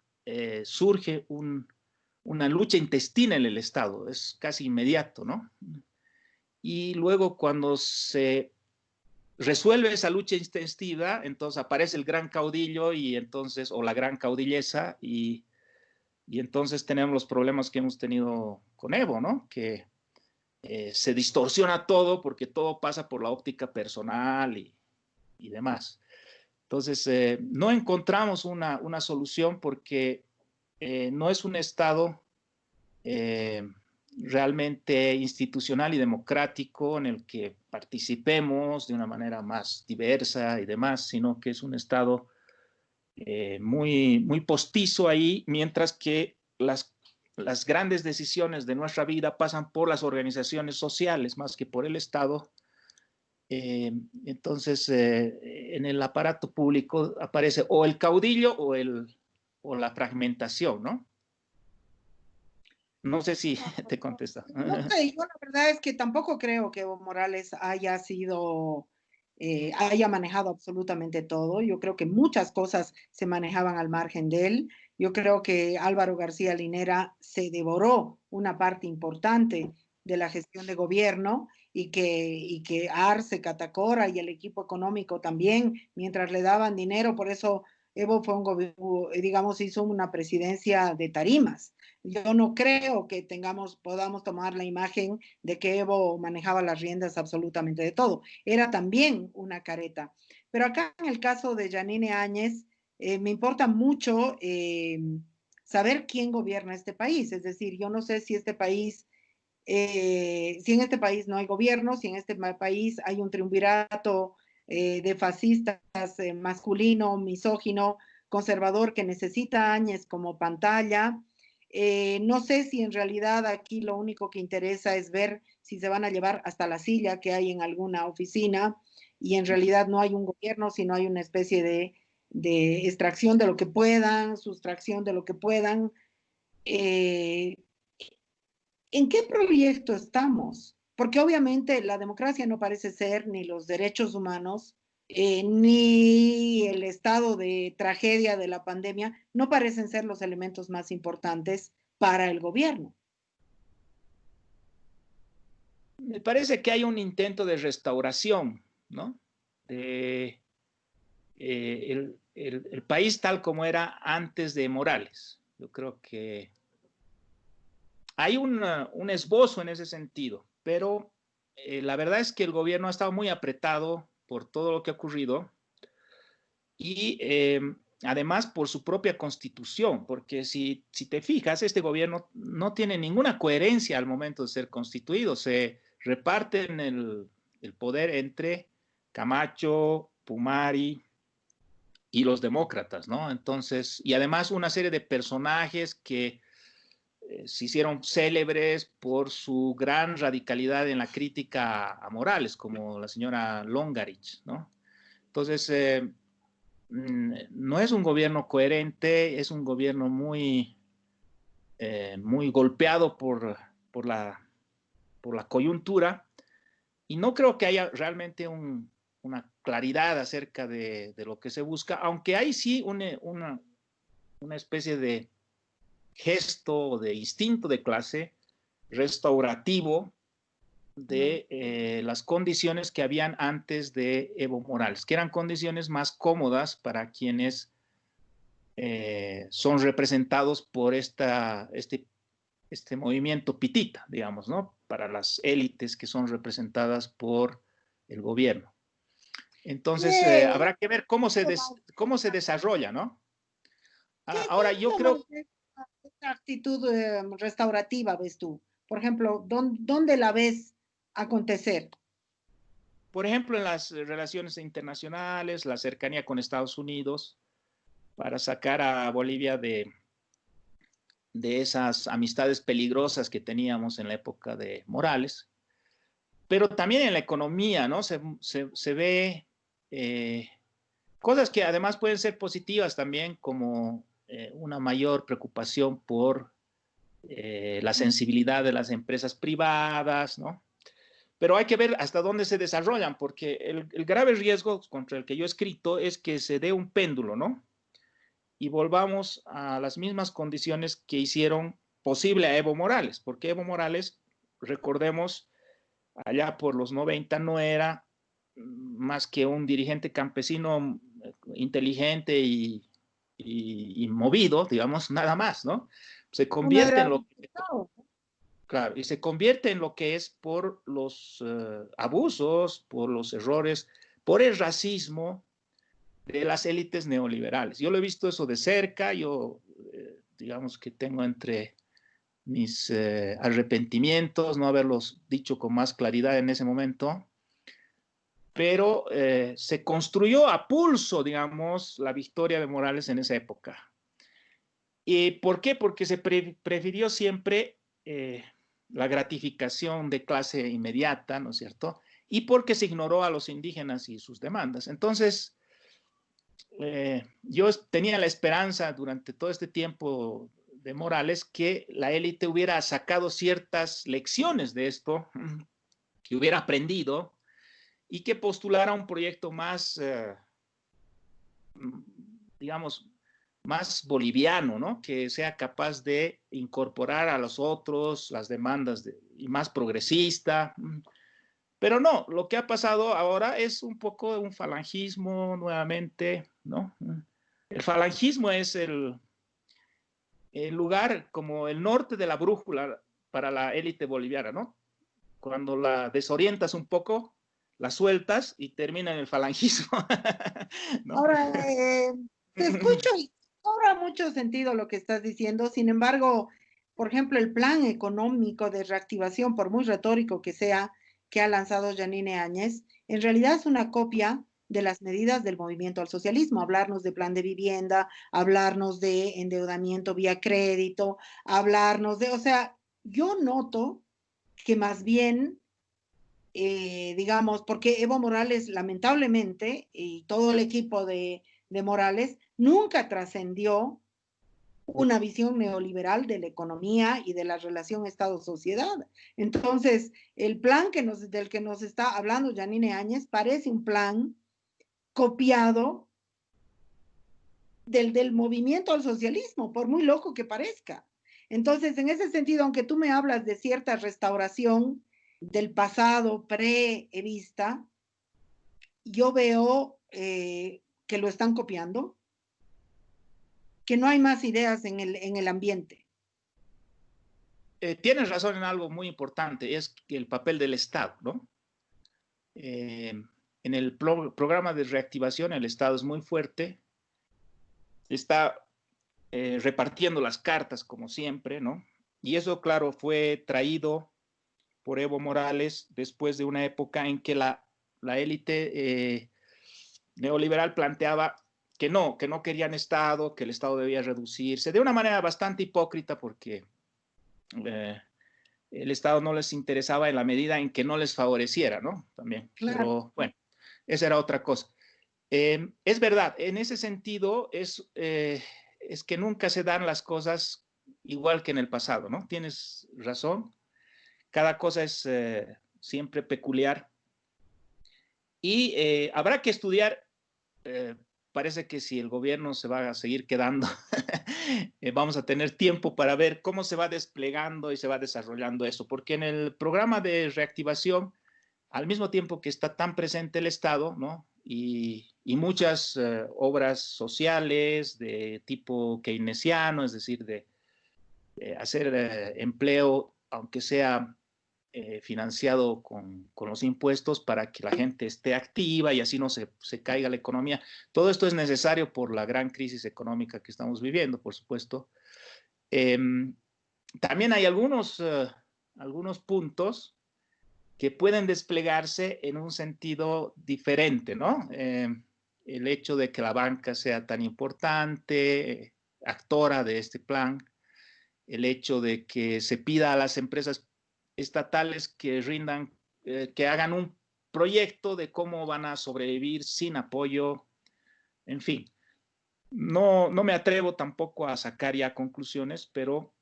S2: surge una lucha intestina en el Estado, es casi inmediato, ¿no? Y luego cuando se resuelve esa lucha intestina, entonces aparece el gran caudillo y entonces, o la gran caudillesa, y entonces tenemos los problemas que hemos tenido con Evo, ¿no? Que se distorsiona todo porque todo pasa por la óptica personal y demás. Entonces, no encontramos una solución porque no es un Estado realmente institucional y democrático en el que participemos de una manera más diversa y demás, sino que es un Estado muy postizo ahí, mientras que las grandes decisiones de nuestra vida pasan por las organizaciones sociales más que por el Estado. Entonces, en el aparato público aparece o el caudillo o la fragmentación, ¿no? No sé si te contesta.
S1: No sé, yo la verdad es que tampoco creo que Evo Morales haya manejado absolutamente todo. Yo creo que muchas cosas se manejaban al margen de él. Yo creo que Álvaro García Linera se devoró una parte importante de la gestión de gobierno y que Arce, Catacora y el equipo económico también, mientras le daban dinero, por eso Evo fue un gobierno, digamos, hizo una presidencia de tarimas. Yo no creo que podamos tomar la imagen de que Evo manejaba las riendas absolutamente de todo. Era también una careta. Pero acá en el caso de Yanine Áñez, me importa mucho saber quién gobierna este país. Es decir, yo no sé si si en este país no hay gobierno, si en este país hay un triunvirato de fascistas masculino, misógino, conservador que necesita a Áñez como pantalla. No sé si en realidad aquí lo único que interesa es ver si se van a llevar hasta la silla que hay en alguna oficina y en realidad no hay un gobierno, sino hay una especie de extracción de lo que puedan, sustracción de lo que puedan. ¿En qué proyecto estamos? porque obviamente la democracia no parece ser ni los derechos humanos, ni el estado de tragedia de la pandemia, no parecen ser los elementos más importantes para el gobierno.
S2: Me parece que hay un intento de restauración, ¿no? De el país tal como era antes de Morales. Yo creo que hay un esbozo en ese sentido, pero la verdad es que el gobierno ha estado muy apretado por todo lo que ha ocurrido y además por su propia constitución, porque si te fijas, este gobierno no tiene ninguna coherencia al momento de ser constituido, se reparten el poder entre Camacho, Pumari y los demócratas, ¿no? Entonces, y además una serie de personajes que se hicieron célebres por su gran radicalidad en la crítica a Morales, como la señora Longarich, ¿no? Entonces, no es un gobierno coherente, es un gobierno muy golpeado por la coyuntura y no creo que haya realmente una claridad acerca de lo que se busca, aunque hay sí una especie de gesto, de instinto de clase restaurativo de las condiciones que habían antes de Evo Morales, que eran condiciones más cómodas para quienes son representados por este movimiento pitita, digamos, ¿no? Para las élites que son representadas por el gobierno. Entonces, habrá que ver cómo se desarrolla, ¿no? Ahora, yo creo...
S1: ¿Qué actitud restaurativa ves tú? Por ejemplo, ¿dónde la ves acontecer?
S2: Por ejemplo, en las relaciones internacionales, la cercanía con Estados Unidos, para sacar a Bolivia de esas amistades peligrosas que teníamos en la época de Morales, pero también en la economía, ¿no? Se ve cosas que además pueden ser positivas también, como una mayor preocupación por la sensibilidad de las empresas privadas, ¿no? Pero hay que ver hasta dónde se desarrollan, porque el grave riesgo contra el que yo he escrito es que se dé un péndulo, ¿no? Y volvamos a las mismas condiciones que hicieron posible a Evo Morales, porque Evo Morales, recordemos, allá por los 90 no era más que un dirigente campesino inteligente y movido, digamos, nada más, ¿no? Se
S1: No
S2: convierte
S1: era
S2: en lo que...
S1: diputado.
S2: Claro, y se convierte en lo que es por los abusos, por los errores, por el racismo de las élites neoliberales. Yo lo he visto eso de cerca, yo digamos que tengo entre mis arrepentimientos no haberlos dicho con más claridad en ese momento, pero se construyó a pulso, digamos, la victoria de Morales en esa época. ¿Y por qué? Porque se prefirió siempre la gratificación de clase inmediata, ¿no es cierto? Y porque se ignoró a los indígenas y sus demandas. Entonces, yo tenía la esperanza durante todo este tiempo de Morales que la élite hubiera sacado ciertas lecciones de esto, que hubiera aprendido y que postulara un proyecto más, digamos, más boliviano, ¿no? Que sea capaz de incorporar a los otros las demandas y más progresista. Pero no, lo que ha pasado ahora es un poco un falangismo nuevamente, ¿no? El falangismo es el lugar como el norte de la brújula para la élite boliviana, ¿no? Cuando la desorientas un poco, la sueltas y termina en el falangismo, ¿no?
S1: Ahora, te escucho y cobra mucho sentido lo que estás diciendo. Sin embargo, por ejemplo, el plan económico de reactivación, por muy retórico que sea, que ha lanzado Yanine Áñez, en realidad es una copia de las medidas del movimiento al socialismo. Hablarnos de plan de vivienda, hablarnos de endeudamiento vía crédito, hablarnos de, o sea, yo noto que más bien digamos, porque Evo Morales, lamentablemente, y todo el equipo de Morales, nunca trascendió una visión neoliberal de la economía y de la relación Estado-sociedad. Entonces, el plan del que nos está hablando Yanine Áñez parece un plan copiado del movimiento al socialismo, por muy loco que parezca. Entonces, en ese sentido, aunque tú me hablas de cierta restauración del pasado pre-evista, yo veo que lo están copiando, que no hay más ideas en el ambiente.
S2: Tienes razón en algo muy importante, es el papel del Estado, ¿no? En el programa de reactivación el Estado es muy fuerte, está repartiendo las cartas como siempre, ¿no? Y eso, claro, fue traído por Evo Morales después de una época en que la élite neoliberal planteaba que no querían Estado, que el Estado debía reducirse, de una manera bastante hipócrita porque el Estado no les interesaba en la medida en que no les favoreciera, ¿no? También,
S1: Claro.
S2: pero bueno, esa era otra cosa. Es verdad, en ese sentido es que nunca se dan las cosas igual que en el pasado, ¿no? Tienes razón, cada cosa es siempre peculiar y habrá que estudiar, parece que si el gobierno se va a seguir quedando, vamos a tener tiempo para ver cómo se va desplegando y se va desarrollando eso, porque en el programa de reactivación, al mismo tiempo que está tan presente el Estado, ¿no? Y muchas obras sociales de tipo keynesiano, es decir, de hacer empleo, aunque sea financiado con los impuestos para que la gente esté activa y así no se caiga la economía. Todo esto es necesario por la gran crisis económica que estamos viviendo, por supuesto. También hay algunos puntos que pueden desplegarse en un sentido diferente, ¿no? El hecho de que la banca sea tan importante, actora de este plan, el hecho de que se pida a las empresas estatales que rindan, que hagan un proyecto de cómo van a sobrevivir sin apoyo, en fin. No me atrevo tampoco a sacar ya conclusiones, pero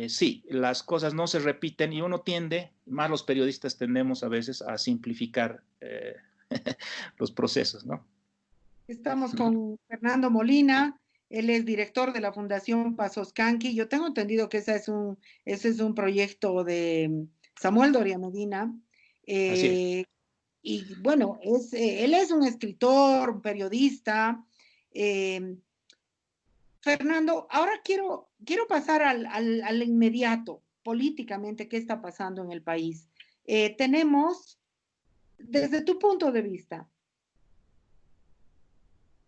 S2: sí, las cosas no se repiten y uno tiende, más los periodistas tendemos a veces a simplificar los procesos, ¿no?
S1: Estamos con Fernando Molina, él es director de la Fundación Pasos Canqui. Yo tengo entendido que ese es un proyecto de Samuel Doria Medina.
S2: Así es.
S1: Y bueno, él es un escritor, un periodista. Fernando, ahora quiero pasar al inmediato, políticamente, ¿qué está pasando en el país? Tenemos, desde tu punto de vista,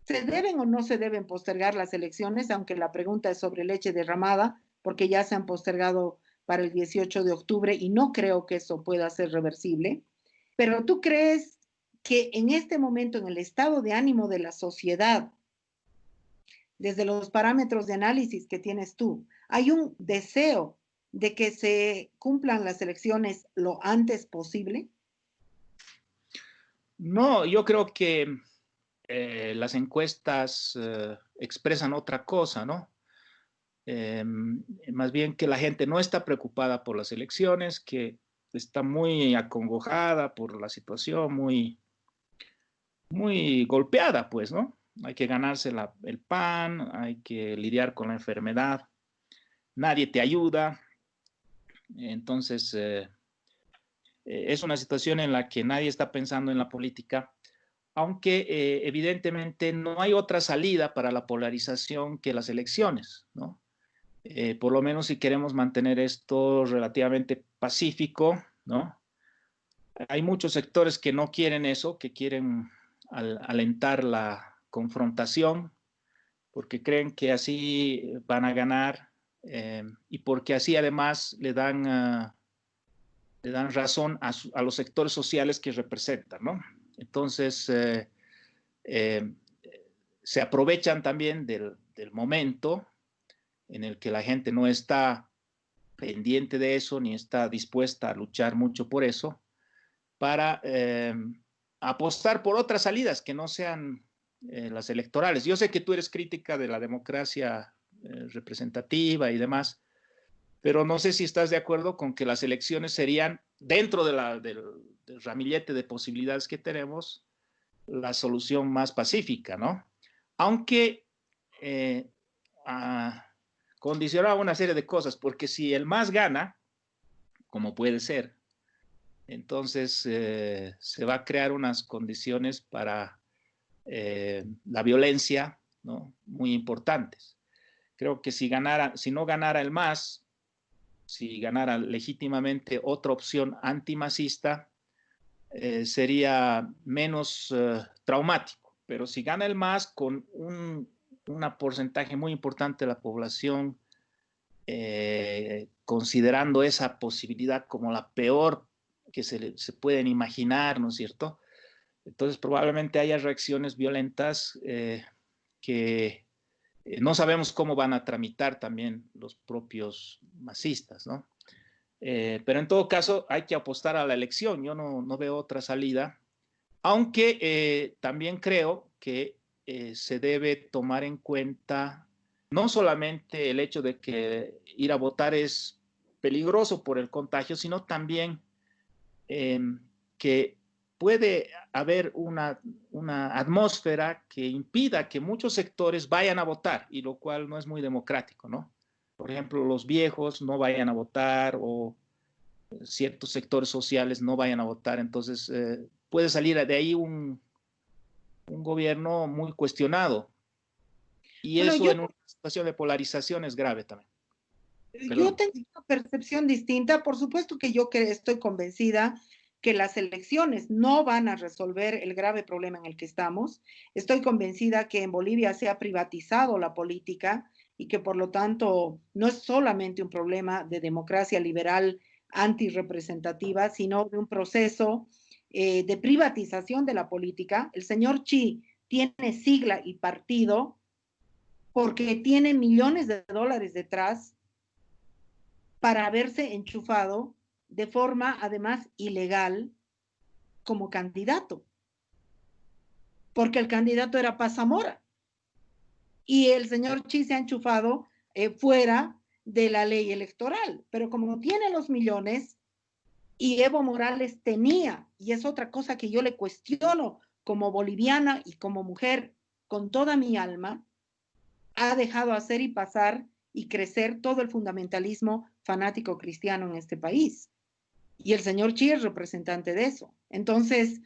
S1: ¿se deben o no se deben postergar las elecciones? Aunque la pregunta es sobre leche derramada, porque ya se han postergado para el 18 de octubre y no creo que eso pueda ser reversible. Pero ¿tú crees que en este momento, en el estado de ánimo de la sociedad, desde los parámetros de análisis que tienes tú, hay un deseo de que se cumplan las elecciones lo antes posible?
S2: No, yo creo que las encuestas expresan otra cosa, ¿no? Más bien que la gente no está preocupada por las elecciones, que está muy acongojada por la situación, muy golpeada, pues, ¿no? Hay que ganarse el pan, hay que lidiar con la enfermedad, nadie te ayuda, entonces es una situación en la que nadie está pensando en la política, aunque evidentemente no hay otra salida para la polarización que las elecciones, ¿no? Por lo menos si queremos mantener esto relativamente pacífico, ¿no? Hay muchos sectores que no quieren eso, que quieren alentar la confrontación, porque creen que así van a ganar y porque así además le dan razón a los sectores sociales que representan, ¿no? Entonces, eh, se aprovechan también del momento en el que la gente no está pendiente de eso ni está dispuesta a luchar mucho por eso, para apostar por otras salidas que no sean las electorales. Yo sé que tú eres crítica de la democracia representativa y demás. Pero no sé si estás de acuerdo con que las elecciones serían, dentro del ramillete de posibilidades que tenemos, la solución más pacífica, ¿no? Aunque condicionaba una serie de cosas, porque si el MAS gana, como puede ser, entonces se va a crear unas condiciones para la violencia, ¿no? Muy importantes. Creo que si no ganara el MAS, si ganara legítimamente otra opción antimasista, sería menos traumático. Pero si gana el MAS con un porcentaje muy importante de la población considerando esa posibilidad como la peor que se pueden imaginar, ¿no es cierto? Entonces probablemente haya reacciones violentas que no sabemos cómo van a tramitar también los propios masistas, ¿no? Pero en todo caso hay que apostar a la elección. Yo no veo otra salida, aunque también creo que se debe tomar en cuenta no solamente el hecho de que ir a votar es peligroso por el contagio, sino también que puede haber una atmósfera que impida que muchos sectores vayan a votar, y lo cual no es muy democrático, ¿no? Por ejemplo, los viejos no vayan a votar o ciertos sectores sociales no vayan a votar. Entonces, puede salir de ahí un gobierno muy cuestionado. Y
S1: Bueno,
S2: eso en una situación de polarización es grave también.
S1: yo tengo una percepción distinta. Por supuesto que yo estoy convencida que las elecciones no van a resolver el grave problema en el que estamos. Estoy convencida que en Bolivia se ha privatizado la política y que por lo tanto no es solamente un problema de democracia liberal antirrepresentativa, sino de un proceso de privatización de la política. El señor Chi tiene sigla y partido porque tiene millones de dólares detrás para haberse enchufado de forma además ilegal como candidato, porque el candidato era Paz Zamora y el señor Chi se ha enchufado fuera de la ley electoral, pero como tiene los millones y Evo Morales tenía, y es otra cosa que yo le cuestiono como boliviana y como mujer con toda mi alma, ha dejado hacer y pasar y crecer todo el fundamentalismo fanático cristiano en este país. Y el señor Chi es representante de eso. Entonces,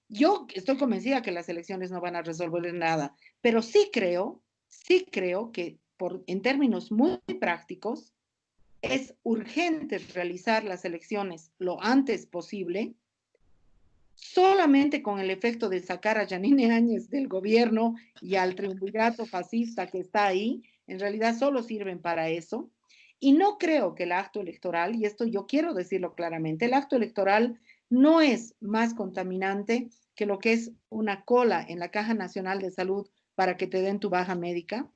S1: yo estoy convencida que las elecciones no van a resolver nada, pero sí creo que en términos muy prácticos, es urgente realizar las elecciones lo antes posible, solamente con el efecto de sacar a Yanine Áñez del gobierno y al triunvirato fascista que está ahí, en realidad solo sirven para eso. Y no creo que el acto electoral, y esto yo quiero decirlo claramente, el acto electoral no es más contaminante que lo que es una cola en la Caja Nacional de Salud para que te den tu baja médica,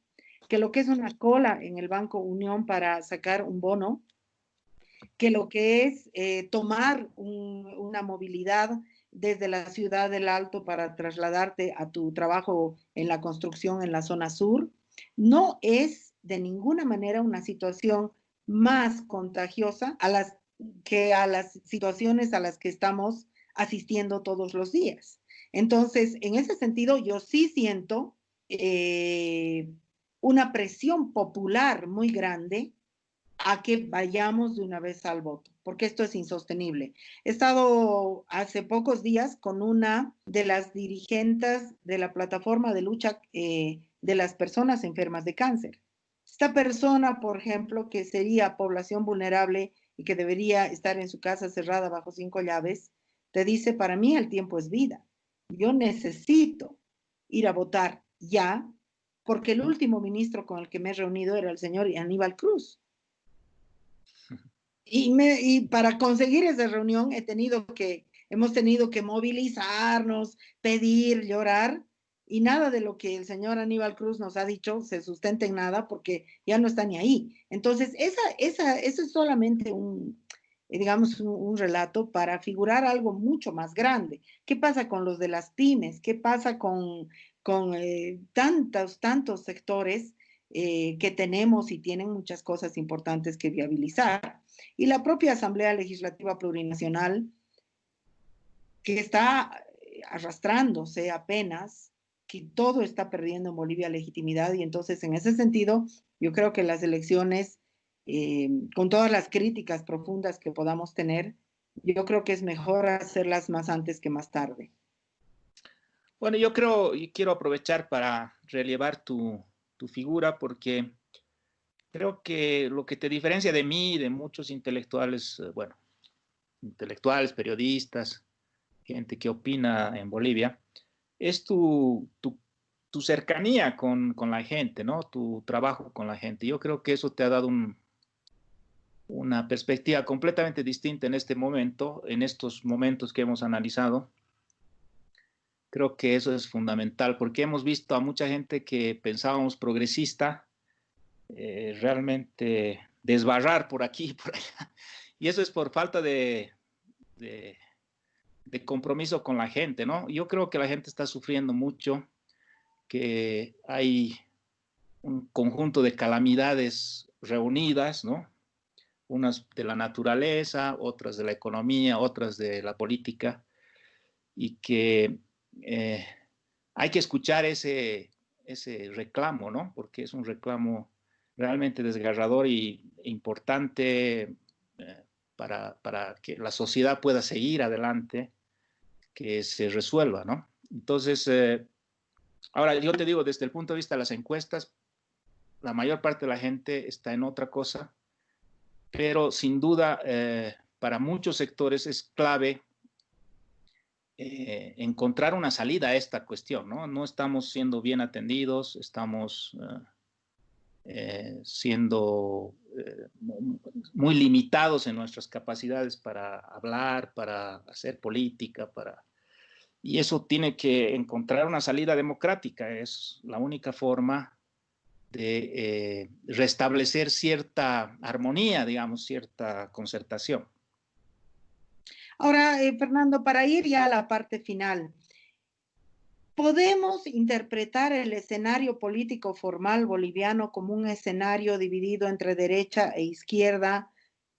S1: que lo que es una cola en el Banco Unión para sacar un bono, que lo que es tomar una movilidad desde la ciudad del Alto para trasladarte a tu trabajo en la construcción en la zona sur, no es de ninguna manera una situación más contagiosa que a las situaciones a las que estamos asistiendo todos los días. Entonces, en ese sentido, yo sí siento una presión popular muy grande a que vayamos de una vez al voto, porque esto es insostenible. He estado hace pocos días con una de las dirigentes de la plataforma de lucha de las personas enfermas de cáncer. Esta persona, por ejemplo, que sería población vulnerable y que debería estar en su casa cerrada bajo 5 llaves, te dice, para mí el tiempo es vida. Yo necesito ir a votar ya, porque el último ministro con el que me he reunido era el señor Aníbal Cruz. Y para conseguir esa reunión hemos tenido que movilizarnos, pedir, llorar, y nada de lo que el señor Aníbal Cruz nos ha dicho se sustenta en nada porque ya no está ni ahí. Entonces, eso es solamente digamos, un relato para figurar algo mucho más grande. ¿Qué pasa con los de las pymes? ¿Qué pasa con tantos sectores que tenemos y tienen muchas cosas importantes que viabilizar. Y la propia Asamblea Legislativa Plurinacional, que está arrastrándose apenas, que todo está perdiendo en Bolivia legitimidad, y entonces en ese sentido yo creo que las elecciones, con todas las críticas profundas que podamos tener, yo creo que es mejor hacerlas más antes que más tarde.
S2: Bueno, yo creo y quiero aprovechar para relevar tu figura porque creo que lo que te diferencia de mí y de muchos intelectuales, bueno, intelectuales, periodistas, gente que opina en Bolivia, es tu cercanía con la gente, ¿no? Tu trabajo con la gente. Yo creo que eso te ha dado una perspectiva completamente distinta en este momento, en estos momentos que hemos analizado. Creo que eso es fundamental porque hemos visto a mucha gente que pensábamos progresista realmente desbarrar por aquí y por allá. Y eso es por falta de, de compromiso con la gente, ¿no? Yo creo que la gente está sufriendo mucho, que hay un conjunto de calamidades reunidas, ¿no? Unas de la naturaleza, otras de la economía, otras de la política, y que eh, hay que escuchar ese reclamo, ¿no? Porque es un reclamo realmente desgarrador y importante para que la sociedad pueda seguir adelante, que se resuelva, ¿no? Entonces, ahora yo te digo, desde el punto de vista de las encuestas, la mayor parte de la gente está en otra cosa, pero sin duda para muchos sectores es clave encontrar una salida a esta cuestión, ¿no? No estamos siendo bien atendidos, estamos siendo muy limitados en nuestras capacidades para hablar, para hacer política, y eso tiene que encontrar una salida democrática, es la única forma de restablecer cierta armonía, digamos, cierta concertación.
S1: Ahora, Fernando, para ir ya a la parte final, ¿podemos interpretar el escenario político formal boliviano como un escenario dividido entre derecha e izquierda,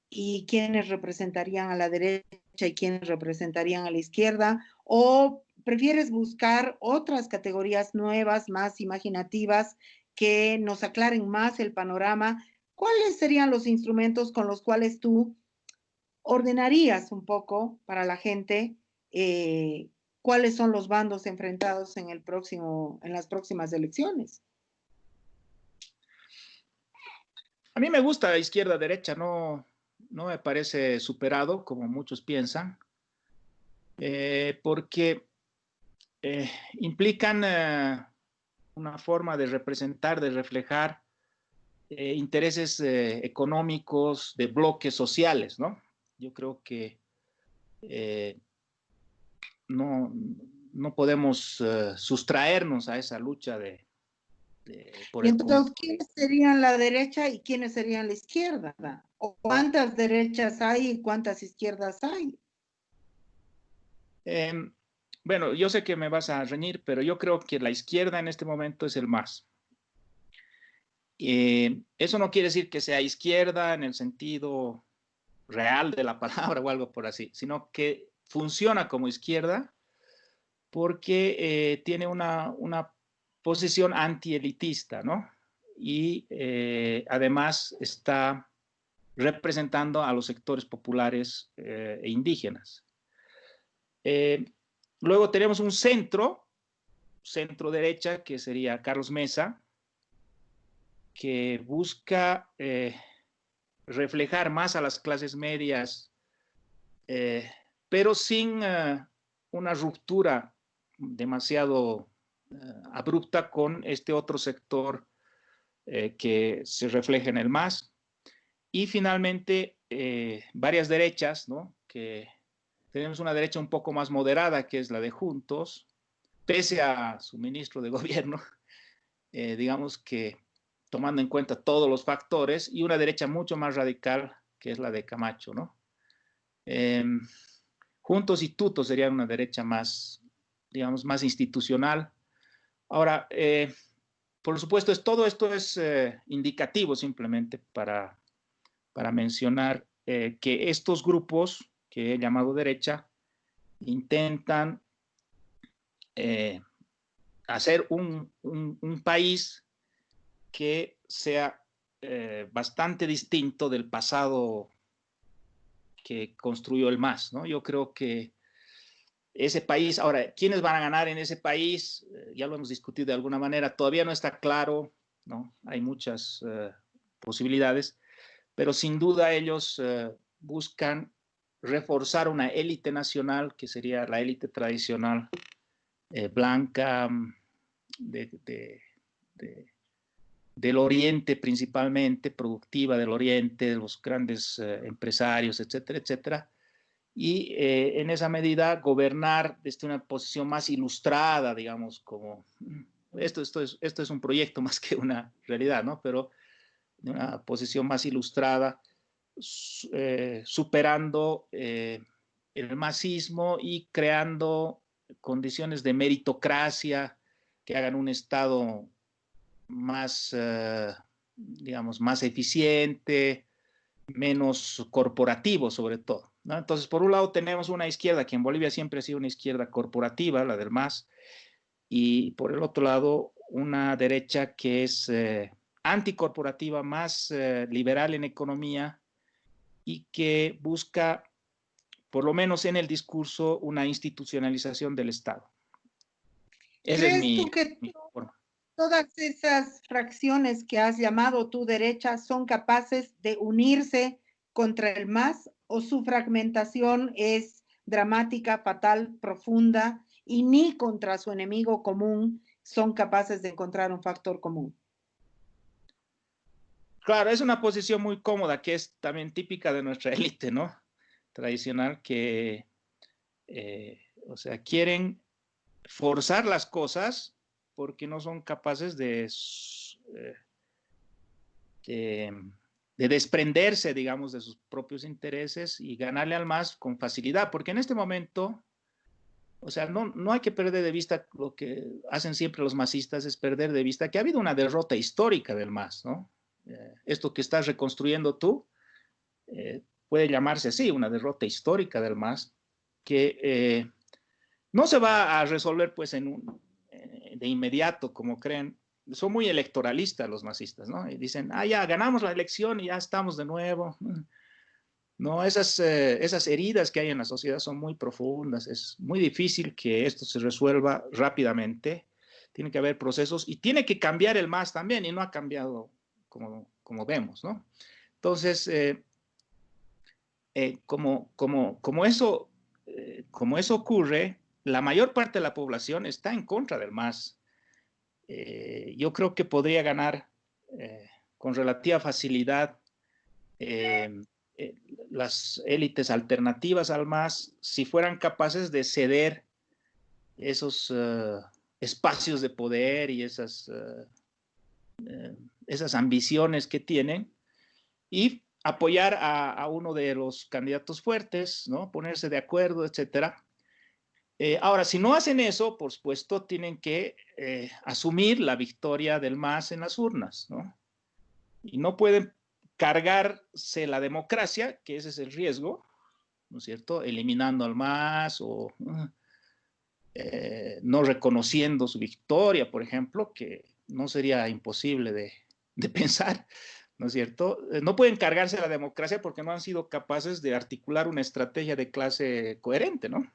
S1: y quiénes representarían a la derecha y quiénes representarían a la izquierda? ¿O prefieres buscar otras categorías nuevas, más imaginativas, que nos aclaren más el panorama? ¿Cuáles serían los instrumentos con los cuales tú ordenarías un poco para la gente cuáles son los bandos enfrentados en las próximas elecciones?
S2: A mí me gusta izquierda-derecha, no me parece superado como muchos piensan, porque implican una forma de representar, de reflejar intereses económicos de bloques sociales, ¿no? Yo creo que no, no podemos sustraernos a esa lucha por
S1: Y
S2: el...
S1: entonces, ¿quiénes serían la derecha y quiénes serían la izquierda? ¿O cuántas derechas hay y cuántas izquierdas hay?
S2: Bueno, yo sé que me vas a reñir, pero yo creo que la izquierda en este momento es el MAS. Eso no quiere decir que sea izquierda en el sentido real de la palabra o algo por así, sino que funciona como izquierda porque tiene una posición antielitista, ¿no? Y además está representando a los sectores populares e indígenas. Luego tenemos un centro derecha, que sería Carlos Mesa, que busca reflejar más a las clases medias, pero sin una ruptura demasiado abrupta con este otro sector que se refleja en el MAS. Y finalmente, varias derechas, ¿no? Que tenemos una derecha un poco más moderada, que es la de Juntos, pese a su ministro de gobierno, digamos que tomando en cuenta todos los factores, y una derecha mucho más radical, que es la de Camacho, ¿no? Juntos y Tuto serían una derecha más, digamos, más institucional. Ahora, por supuesto, todo esto es indicativo simplemente para mencionar que estos grupos que he llamado derecha intentan hacer un país que sea bastante distinto del pasado que construyó el MAS, ¿no? Yo creo que ese país, ahora, ¿quiénes van a ganar en ese país? Ya lo hemos discutido de alguna manera, todavía no está claro, ¿no? Hay muchas posibilidades, pero sin duda ellos buscan reforzar una élite nacional, que sería la élite tradicional blanca del Oriente principalmente, productiva del Oriente, de los grandes empresarios, etcétera, etcétera, y en esa medida gobernar desde una posición más ilustrada, digamos, como esto es un proyecto más que una realidad, ¿no? Pero de una posición más ilustrada, superando el masismo y creando condiciones de meritocracia que hagan un Estado más, digamos, más eficiente, menos corporativo sobre todo, ¿no? Entonces, por un lado tenemos una izquierda que en Bolivia siempre ha sido una izquierda corporativa, la del MAS, y por el otro lado una derecha que es anticorporativa, más liberal en economía y que busca, por lo menos en el discurso, una institucionalización del Estado. Esa es
S1: ¿Crees tú
S2: mi
S1: que
S2: forma.
S1: todas esas fracciones que has llamado tu derecha son capaces de unirse contra el MAS o su fragmentación es dramática, fatal, profunda y ni contra su enemigo común son capaces de encontrar un factor común?
S2: Claro, es una posición muy cómoda que es también típica de nuestra élite, ¿no? Tradicional, que, o sea, quieren forzar las cosas porque no son capaces de desprenderse, digamos, de sus propios intereses y ganarle al MAS con facilidad, porque en este momento, o sea, no hay que perder de vista lo que hacen siempre los masistas, es perder de vista que ha habido una derrota histórica del MAS, ¿no? Esto que estás reconstruyendo tú puede llamarse así, una derrota histórica del MAS, que no se va a resolver pues de inmediato, como creen. Son muy electoralistas los masistas, ¿no? Y dicen, ya ganamos la elección y ya estamos de nuevo. No, esas heridas que hay en la sociedad son muy profundas. Es muy difícil que esto se resuelva rápidamente. Tiene que haber procesos y tiene que cambiar el MAS también, y no ha cambiado como vemos, ¿no? Entonces, como eso ocurre, la mayor parte de la población está en contra del MAS. Yo creo que podría ganar con relativa facilidad las élites alternativas al MAS si fueran capaces de ceder esos espacios de poder y esas ambiciones que tienen y apoyar a uno de los candidatos fuertes, ¿no? Ponerse de acuerdo, etcétera. Ahora, si no hacen eso, por supuesto, tienen que asumir la victoria del MAS en las urnas, ¿no? Y no pueden cargarse la democracia, que ese es el riesgo, ¿no es cierto? Eliminando al MAS o no reconociendo su victoria, por ejemplo, que no sería imposible de pensar, ¿no es cierto? No pueden cargarse la democracia porque no han sido capaces de articular una estrategia de clase coherente, ¿no?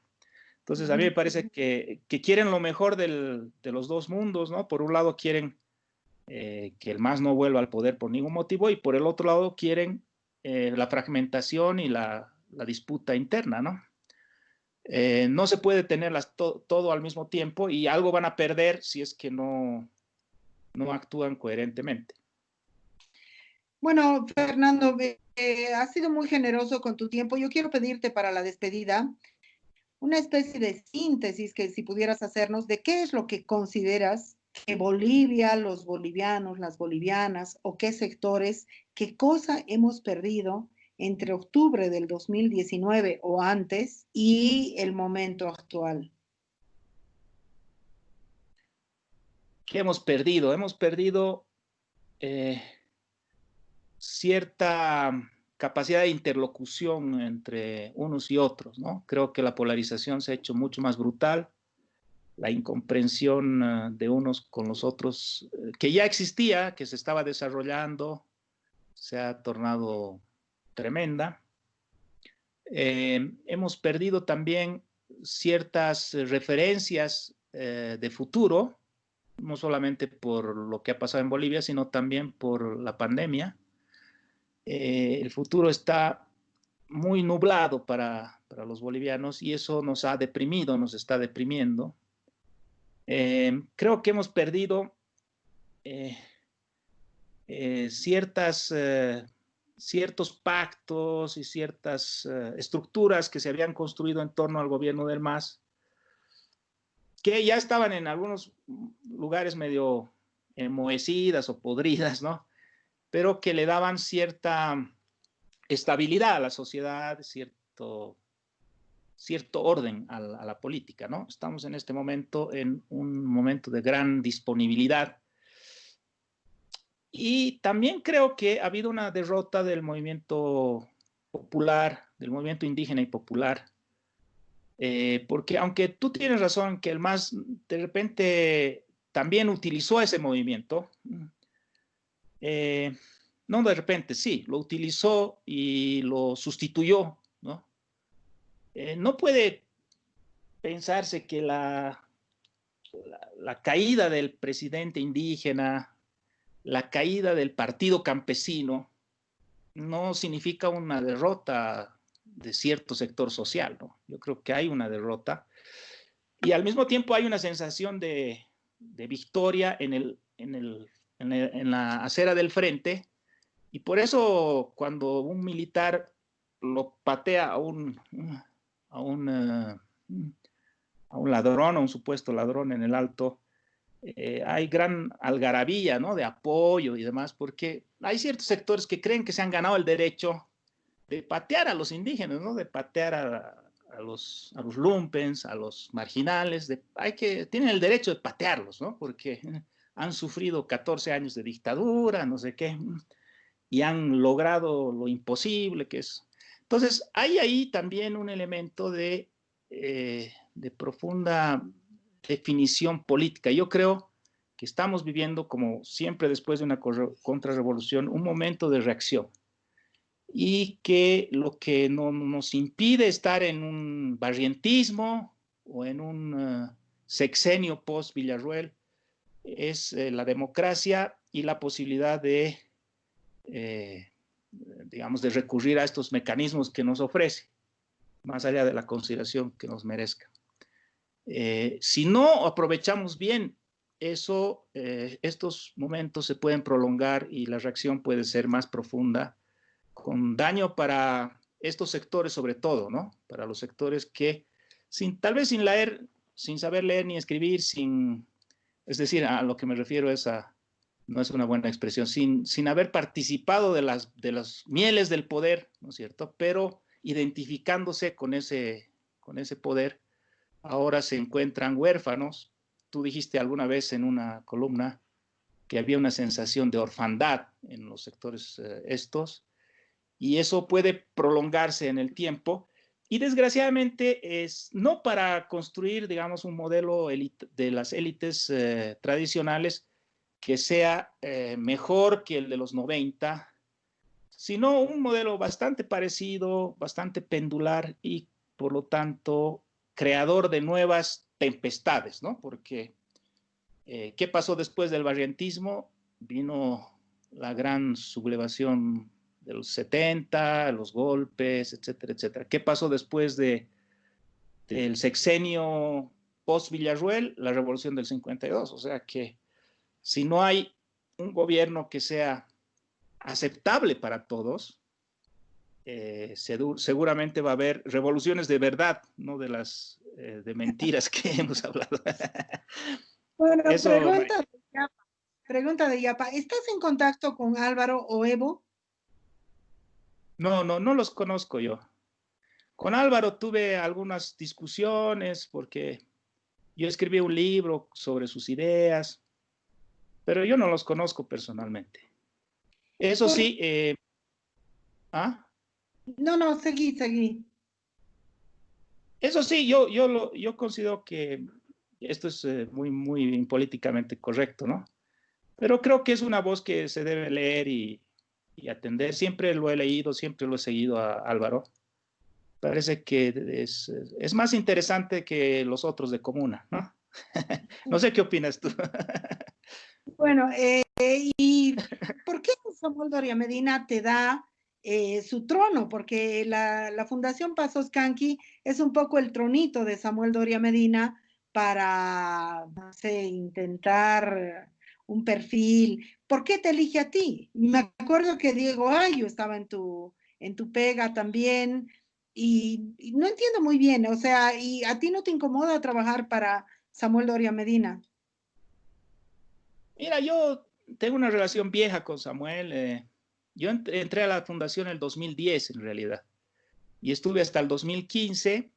S2: Entonces, a mí me parece que quieren lo mejor de los dos mundos, ¿no? Por un lado quieren que el MAS no vuelva al poder por ningún motivo y por el otro lado quieren la fragmentación y la disputa interna, ¿no? No se puede tenerlas todo al mismo tiempo y algo van a perder si es que no actúan coherentemente.
S1: Bueno, Fernando, has sido muy generoso con tu tiempo. Yo quiero pedirte para la despedida una especie de síntesis que si pudieras hacernos de qué es lo que consideras que Bolivia, los bolivianos, las bolivianas o qué sectores, qué cosa hemos perdido entre octubre del 2019 o antes y el momento actual.
S2: ¿Qué hemos perdido? Hemos perdido cierta capacidad de interlocución entre unos y otros, ¿no? Creo que la polarización se ha hecho mucho más brutal, la incomprensión de unos con los otros, que ya existía, que se estaba desarrollando, se ha tornado tremenda. Hemos perdido también ciertas referencias de futuro, no solamente por lo que ha pasado en Bolivia, sino también por la pandemia. El futuro está muy nublado para los bolivianos y eso nos ha deprimido, nos está deprimiendo. Creo que hemos perdido ciertos pactos y ciertas estructuras que se habían construido en torno al gobierno del MAS, que ya estaban en algunos lugares medio enmohecidas o podridas, ¿no? Pero que le daban cierta estabilidad a la sociedad, cierto orden a la política, ¿no? Estamos en este momento en un momento de gran disponibilidad. Y también creo que ha habido una derrota del movimiento popular, del movimiento indígena y popular, porque aunque tú tienes razón que el MAS de repente también utilizó ese movimiento, no de repente, sí, lo utilizó y lo sustituyó, ¿no? No puede pensarse que la caída del presidente indígena, la caída del partido campesino, no significa una derrota de cierto sector social, ¿no? Yo creo que hay una derrota y al mismo tiempo hay una sensación de victoria en la acera del frente, y por eso cuando un militar lo patea a un ladrón, a un supuesto ladrón en el Alto, hay gran algarabía, ¿no? De apoyo y demás, porque hay ciertos sectores que creen que se han ganado el derecho de patear a los indígenas, ¿no? De patear a los lumpens, a los marginales, tienen el derecho de patearlos, ¿no? Porque han sufrido 14 años de dictadura, no sé qué, y han logrado lo imposible que es. Entonces, hay ahí también un elemento de profunda definición política. Yo creo que estamos viviendo, como siempre después de una contrarrevolución, un momento de reacción, y que lo que no nos impide estar en un barrientismo o en un sexenio post-Villarruel es la democracia y la posibilidad de, digamos, de recurrir a estos mecanismos que nos ofrece, más allá de la consideración que nos merezca. Si no aprovechamos bien eso, estos momentos se pueden prolongar y la reacción puede ser más profunda, con daño para estos sectores sobre todo, ¿no? Para los sectores que tal vez sin saber leer ni escribir, es decir, a lo que me refiero no es una buena expresión, sin haber participado de las mieles del poder, ¿no es cierto? Pero identificándose con ese poder, ahora se encuentran huérfanos. Tú dijiste alguna vez en una columna que había una sensación de orfandad en los sectores estos, y eso puede prolongarse en el tiempo. Y desgraciadamente es no para construir, digamos, un modelo de las élites tradicionales que sea mejor que el de los 90, sino un modelo bastante parecido, bastante pendular y, por lo tanto, creador de nuevas tempestades, ¿no? Porque, ¿qué pasó después del barrientismo? Vino la gran sublevación de los 70, los golpes, etcétera, etcétera. ¿Qué pasó después del sexenio post-Villarruel? La revolución del 52. O sea que si no hay un gobierno que sea aceptable para todos, seguramente va a haber revoluciones de verdad, no de las de mentiras que hemos hablado.
S1: Bueno, eso, pregunta de Yapa. ¿Estás en contacto con Álvaro o Evo?
S2: No los conozco yo. Con Álvaro tuve algunas discusiones porque yo escribí un libro sobre sus ideas pero yo no los conozco personalmente. Eso sí, ¿ah?
S1: No, seguí, seguí.
S2: Eso sí, yo considero que esto es muy políticamente correcto, ¿no? Pero creo que es una voz que se debe leer y atender. Siempre lo he leído, siempre lo he seguido a Álvaro. Parece que es más interesante que los otros de Comuna, ¿no? No sé qué opinas tú.
S1: Bueno, ¿y por qué Samuel Doria Medina te da su trono? Porque la Fundación Pasos Canqui es un poco el tronito de Samuel Doria Medina para, no sé, intentar un perfil. ¿Por qué te elige a ti? Me acuerdo que Diego Ayo estaba en tu pega también y no entiendo muy bien, o sea, ¿y a ti no te incomoda trabajar para Samuel Doria Medina?
S2: Mira, yo tengo una relación vieja con Samuel. Yo entré a la fundación en el 2010, en realidad, y estuve hasta el 2015,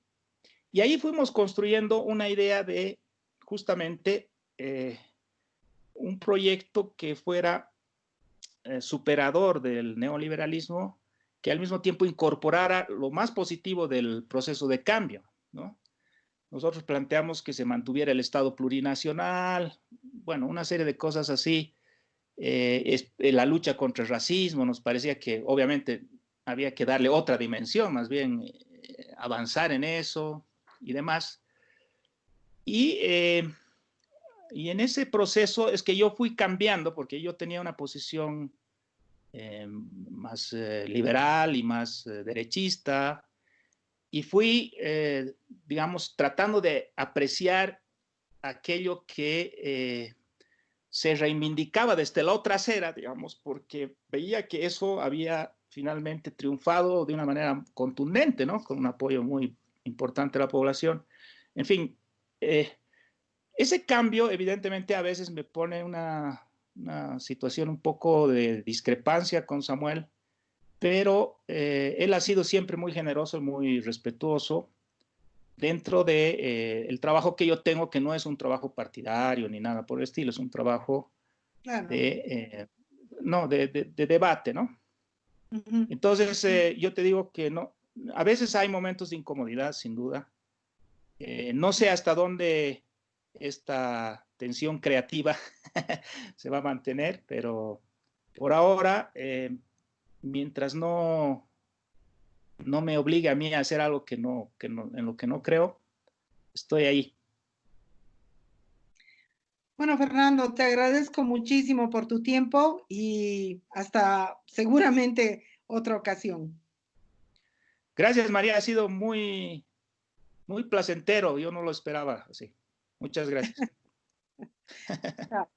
S2: y ahí fuimos construyendo una idea de justamente un proyecto que fuera superador del neoliberalismo, que al mismo tiempo incorporara lo más positivo del proceso de cambio, ¿no? Nosotros planteamos que se mantuviera el Estado plurinacional, bueno, una serie de cosas así. La lucha contra el racismo, nos parecía que obviamente había que darle otra dimensión, más bien avanzar en eso y demás. Y, y en ese proceso es que yo fui cambiando, porque yo tenía una posición más liberal y más derechista, y fui, digamos, tratando de apreciar aquello que se reivindicaba desde la otra acera, digamos, porque veía que eso había finalmente triunfado de una manera contundente, ¿no? Con un apoyo muy importante de la población. En fin, ese cambio evidentemente a veces me pone una situación un poco de discrepancia con Samuel, pero él ha sido siempre muy generoso y muy respetuoso dentro de el trabajo que yo tengo, que no es un trabajo partidario ni nada por el estilo, es un trabajo
S1: Claro.
S2: no, de debate, ¿no?
S1: Ujú.
S2: Entonces, yo te digo que no, a veces hay momentos de incomodidad, sin duda. No sé hasta dónde esta tensión creativa se va a mantener, pero por ahora, mientras no me obligue a mí a hacer algo en lo que no creo, estoy ahí.
S1: Bueno, Fernando, te agradezco muchísimo por tu tiempo y hasta seguramente otra ocasión.
S2: Gracias, María, ha sido muy placentero, yo no lo esperaba así. Muchas gracias.
S1: Chao.